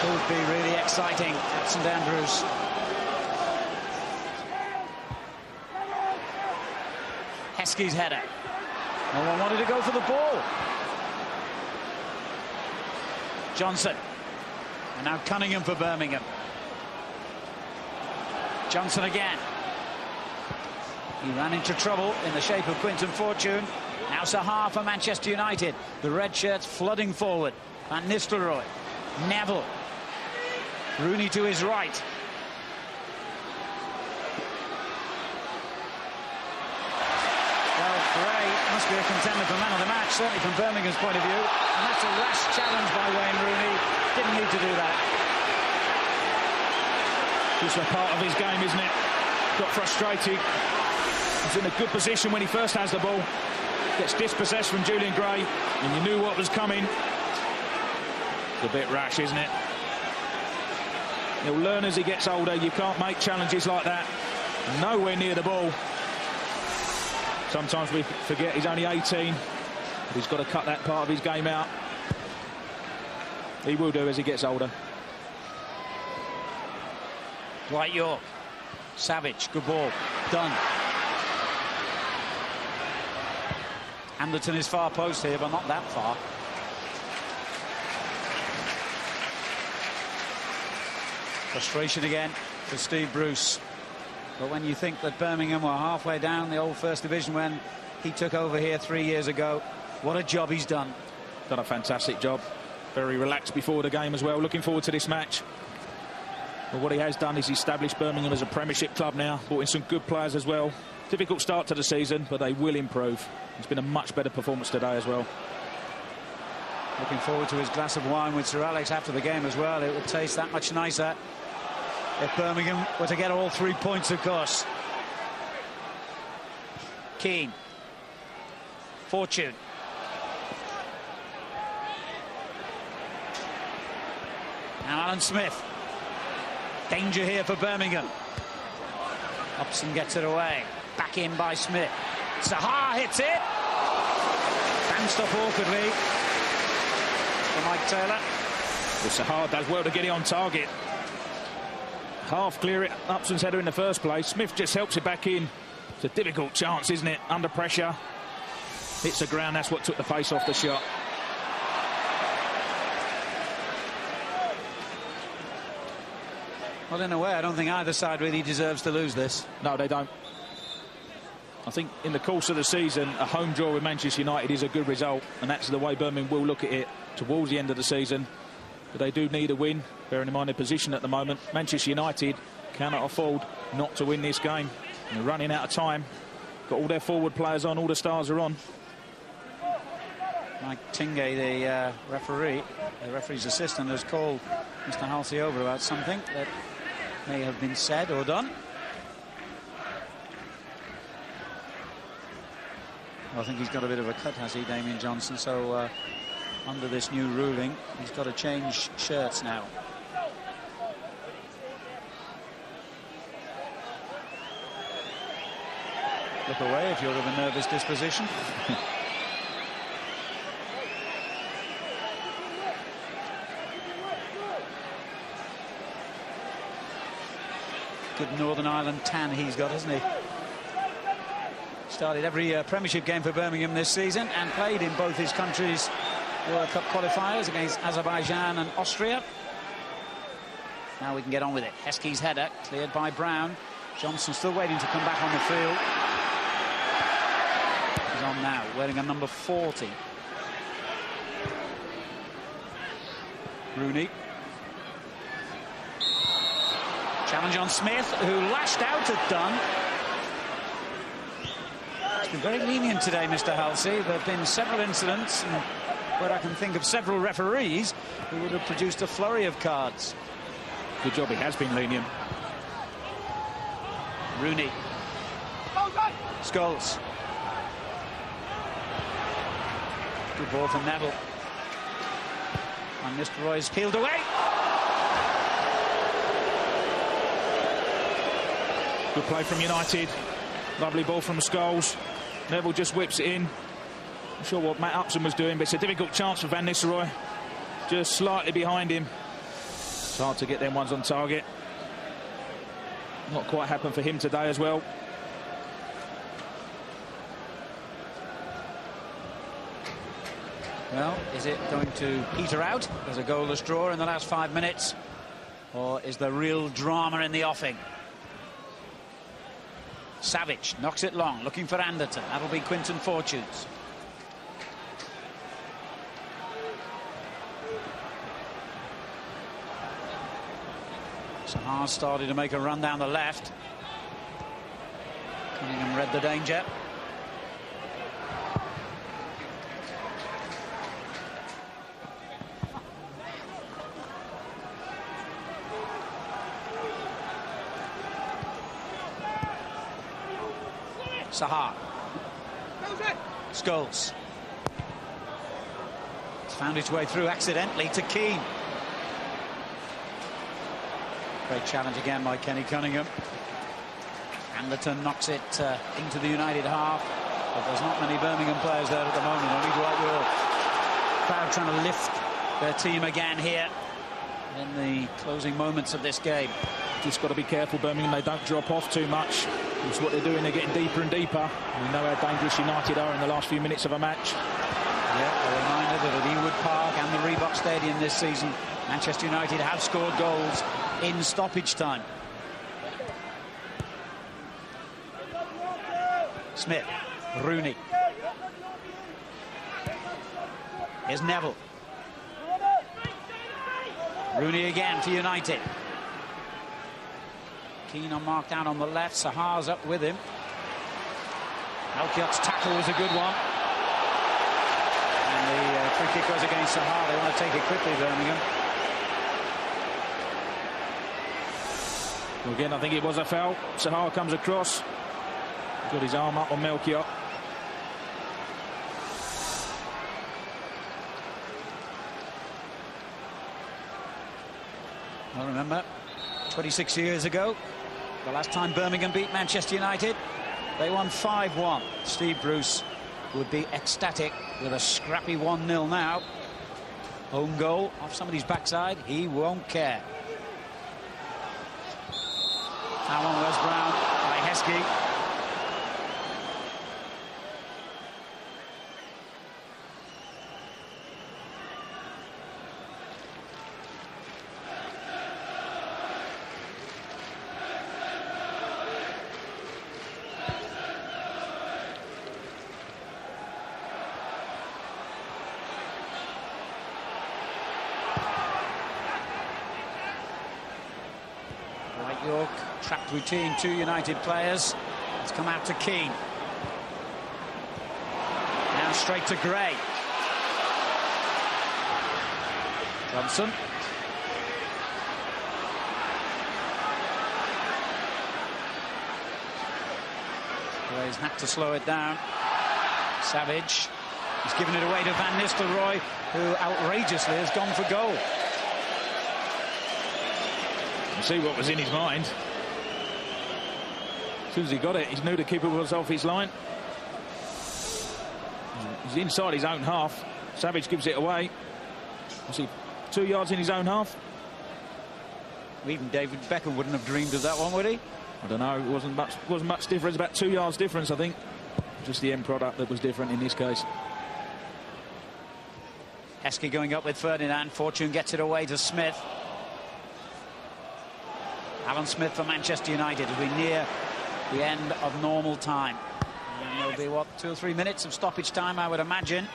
could be really exciting at St Andrews. Heskey's header. No one wanted to go for the ball. Johnson. And now Cunningham for Birmingham. Johnson again. He ran into trouble in the shape of Quinton Fortune. Now Sahar for Manchester United. The red shirts flooding forward. Van Nistelrooy. Neville. Rooney to his right. Well, Gray must be a contender for man of the match, certainly from Birmingham's point of view. And that's a rash challenge by Wayne Rooney. Didn't need to do that. Just a part of his game, isn't it? Got frustrated. He's in a good position when he first has the ball. Gets dispossessed from Julian Gray, and you knew what was coming. It's a bit rash, isn't it? He'll learn as he gets older. You can't make challenges like that. Nowhere near the ball. Sometimes we forget he's only 18. But he's got to cut that part of his game out. He will do as he gets older. Dwight York. Savage. Good ball. Done. Anderton is far post here, but not that far. Frustration again for Steve Bruce. But when you think that Birmingham were halfway down the old First Division when he took over here 3 years ago, what a job he's done. Done a fantastic job. Very relaxed before the game as well. Looking forward to this match. But what he has done is established Birmingham as a Premiership club now. Brought in some good players as well. Difficult start to the season, but they will improve. It's been a much better performance today as well. Looking forward to his glass of wine with Sir Alex after the game as well. It would taste that much nicer if Birmingham were to get all 3 points, of course. Keane. Fortune. Now Alan Smith. Danger here for Birmingham. Upson gets it away. Back in by Smith. Sahar hits it. Bounced up awkwardly for Mike Taylor. Well, Sahar does well to get it on target. Half clear it. Upson's header in the first place. Smith just helps it back in. It's a difficult chance, isn't it? Under pressure. Hits the ground. That's what took the pace off the shot. Well, in a way, I don't think either side really deserves to lose this. No, they don't. I think in the course of the season, a home draw with Manchester United is a good result, and that's the way Birmingham will look at it towards the end of the season. But they do need a win, bearing in mind their position at the moment. Manchester United cannot afford not to win this game. And they're running out of time. Got all their forward players on, all the stars are on. Mike Tingay, the referee's assistant, has called Mr. Halsey over about something that may have been said or done. I think he's got a bit of a cut, has he, Damien Johnson? So under this new ruling, he's got to change shirts now. Look away if you're of a nervous disposition. Good Northern Ireland tan he's got, hasn't he? Started every Premiership game for Birmingham this season and played in both his countries' World Cup qualifiers against Azerbaijan and Austria. Now we can get on with it. Heskey's header cleared by Brown. Johnson still waiting to come back on the field. He's on now, wearing a number 40. Rooney. Challenge on Smith, who lashed out at Dunn. He's been very lenient today, Mr. Halsey. There have been several incidents where I can think of several referees who would have produced a flurry of cards. Good job, he has been lenient. Rooney. Scholes. Good ball from Neville. And Mr. Roy's peeled away. Good play from United. Lovely ball from Scholes. Neville just whips it in. Not sure what Matt Upson was doing, but it's a difficult chance for Van Nistelrooy. Just slightly behind him. It's hard to get them ones on target. Not quite happened for him today as well. Well, is it going to peter out? There's a goalless draw in the last 5 minutes. Or is there real drama in the offing? Savage knocks it long, looking for Anderton. That'll be Quinton Fortunes. Sahar started to make a run down the left. Cunningham read the danger. Sahar. Scholes. It's found its way through accidentally to Keane. Great challenge again by Kenny Cunningham. Anderton knocks it into the United half. But there's not many Birmingham players there at the moment. Only Dwight York. Crowd trying to lift their team again here in the closing moments of this game. Just got to be careful, Birmingham. They don't drop off too much. It's what they're doing. They're getting deeper and deeper. We know how dangerous United are in the last few minutes of a match. Yeah, a reminder that at Ewood Park and the Reebok Stadium this season, Manchester United have scored goals in stoppage time. Smith, Rooney. Here's Neville. Rooney again for United. Keane unmarked out on the left. Sahar's up with him. Alkiot's tackle was a good one. And the free kick goes against Sahar. They want to take it quickly, Birmingham. Well, again, I think it was a foul. Sahar comes across. Got his arm up on Melchiot. Well, remember, 26 years ago, the last time Birmingham beat Manchester United, they won 5-1. Steve Bruce would be ecstatic with a scrappy 1-0 now. Own goal off somebody's backside, he won't care. Foul on Wes Brown by Heskey. York trapped between two United players. It's come out to Keane. Now straight to Gray. Johnson. Gray's had to slow it down. Savage. He's given it away to Van Nistelrooy, who outrageously has gone for goal. See what was in his mind. As soon as he got it, he knew the keeper was off his line. He's inside his own half. Savage gives it away. Was he 2 yards in his own half? Even David Beckham wouldn't have dreamed of that one, would he? I don't know. It wasn't much difference. About 2 yards difference, I think. Just the end product that was different in this case. Heskey going up with Ferdinand. Fortune gets it away to Smith. Alan Smith for Manchester United as we near the end of normal time. And there'll be, what, 2 or 3 minutes of stoppage time, I would imagine.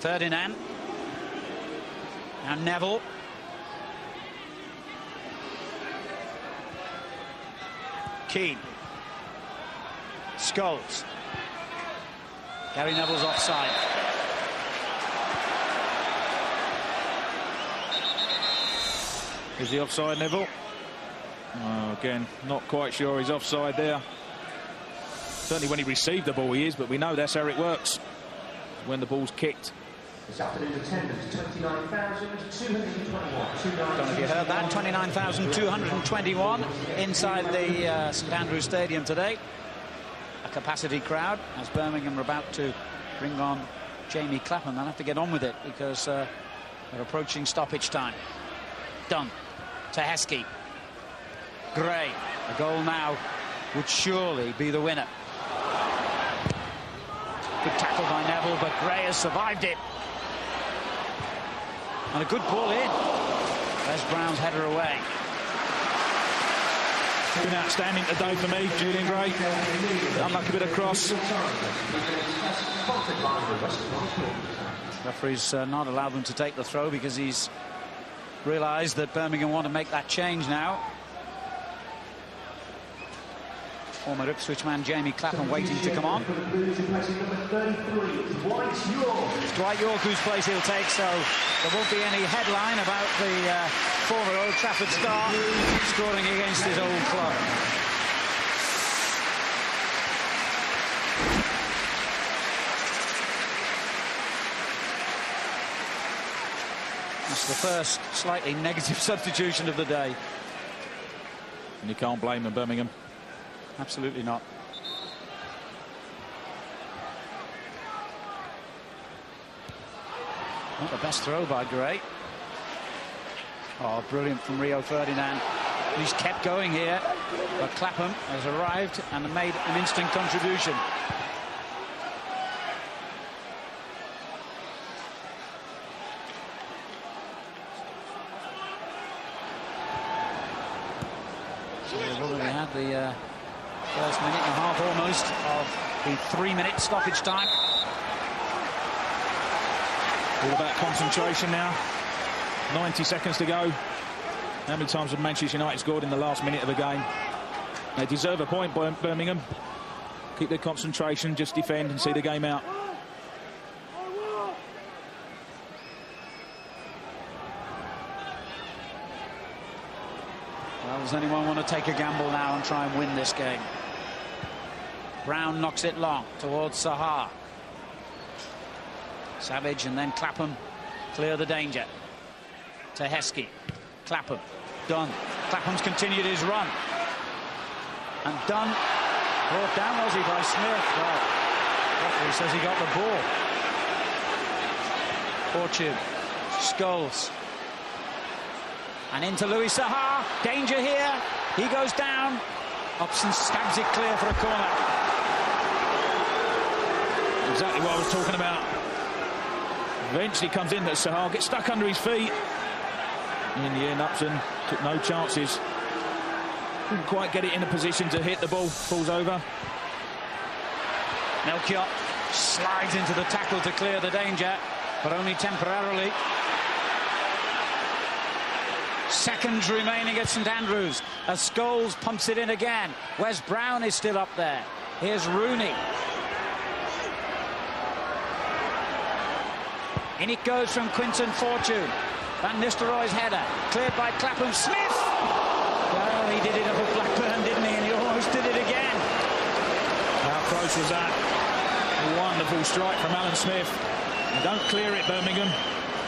Ferdinand. Now Neville. Keane. Scholes. Gary Neville's offside. Is he offside, Neville? Oh, again, not quite sure he's offside there. Certainly when he received the ball he is, but we know that's how it works. When the ball's kicked. This afternoon's attendance, 29,221. Don't know if you heard that, 29,221 inside the St Andrews Stadium today. A capacity crowd as Birmingham are about to bring on Jamie Clapham. They'll have to get on with it because they're approaching stoppage time. Dunn to Heskey. Gray. A goal now would surely be the winner. Good tackle by Neville, but Gray has survived it. And a good ball in. Wes Brown's header away. Been outstanding today for me, Julian Gray. Unlucky bit of cross. Referee's not allowed them to take the throw because he's realised that Birmingham want to make that change now. Former Ipswich man Jamie Clapham waiting to come on. It's Dwight York whose place he'll take, so there won't be any headline about the former Old Trafford star scoring against his old club. That's the first slightly negative substitution of the day. And you can't blame them, Birmingham. Absolutely not. Not the best throw by Gray. Oh, brilliant from Rio Ferdinand. He's kept going here, but Clapham has arrived and made an instant contribution. So they've already had the first minute and a half almost of the 3-minute stoppage time. All about concentration now. 90 seconds to go. How many times have Manchester United scored in the last minute of a game? They deserve a point, Birmingham. Keep their concentration, just defend and see the game out. Well, does anyone want to take a gamble now and try and win this game? Brown knocks it long towards Sahar. Savage and then Clapham clear the danger. To Heskey. Clapham. Dunn. Clapham's continued his run. And Dunn brought down, was he, by Smith? Well, referee says he got the ball. Fortune. Scholes. And into Louis Sahar. Danger here. He goes down. Upson stabs it clear for a corner. Exactly what I was talking about. Eventually comes in that Sahar gets stuck under his feet. In the end, Upson took no chances. Couldn't quite get it in a position to hit the ball. Falls over. Melchior slides into the tackle to clear the danger, but only temporarily. Seconds remaining at St Andrews as Scholes pumps it in again. Wes Brown is still up there. Here's Rooney. In it goes from Quinton Fortune. Van Nistelrooy's header, cleared by Clapham. Smith! Well, he did it up at Blackburn, didn't he? And he almost did it again. How close was that? A wonderful strike from Alan Smith. And don't clear it, Birmingham.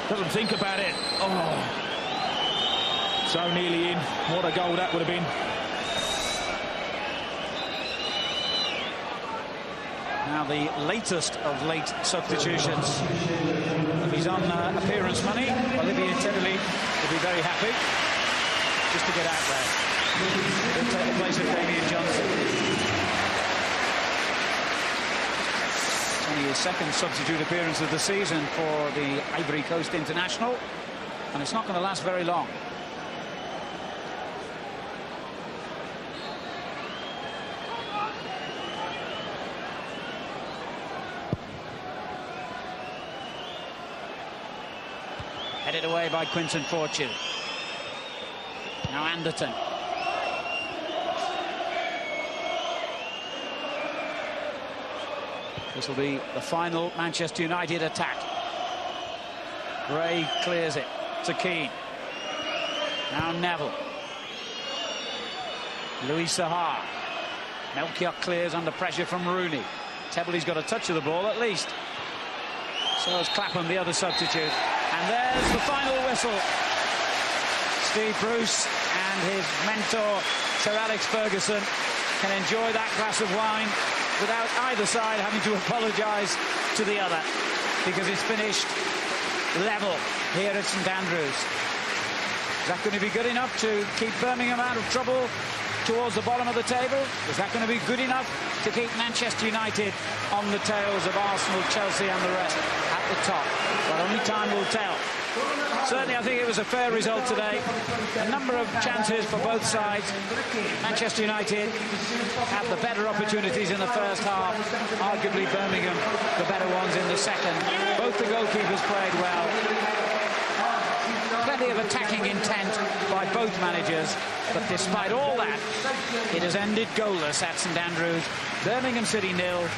Doesn't think about it. Oh. So nearly in. What a goal that would have been. Now the latest of late substitutions. If he's on appearance money, Olivier Tedderly will be very happy just to get out there. He'll take the place of Damian Johnson. only his second substitute appearance of the season for the Ivory Coast international, and it's not going to last very long. Headed away by Quinton Fortune. Now Anderton. This will be the final Manchester United attack. Gray clears it to Keane. Now Neville. Louis Saha. Melchior clears under pressure from Rooney. Tebbely's got a touch of the ball at least. So has Clapham, the other substitute. And there's the final whistle. Steve Bruce and his mentor, Sir Alex Ferguson, can enjoy that glass of wine without either side having to apologise to the other, because it's finished level here at St Andrews. Is that going to be good enough to keep Birmingham out of trouble towards the bottom of the table? Is that going to be good enough to keep Manchester United on the tails of Arsenal, Chelsea and the rest at the top? Well, only time will tell. Certainly, I think it was a fair result today. A number of chances for both sides. Manchester United had the better opportunities in the first half. Arguably, Birmingham the better ones in the second. Both the goalkeepers played well. Plenty of attacking intent by both managers. But despite all that, it has ended goalless at St Andrews. Birmingham City 0,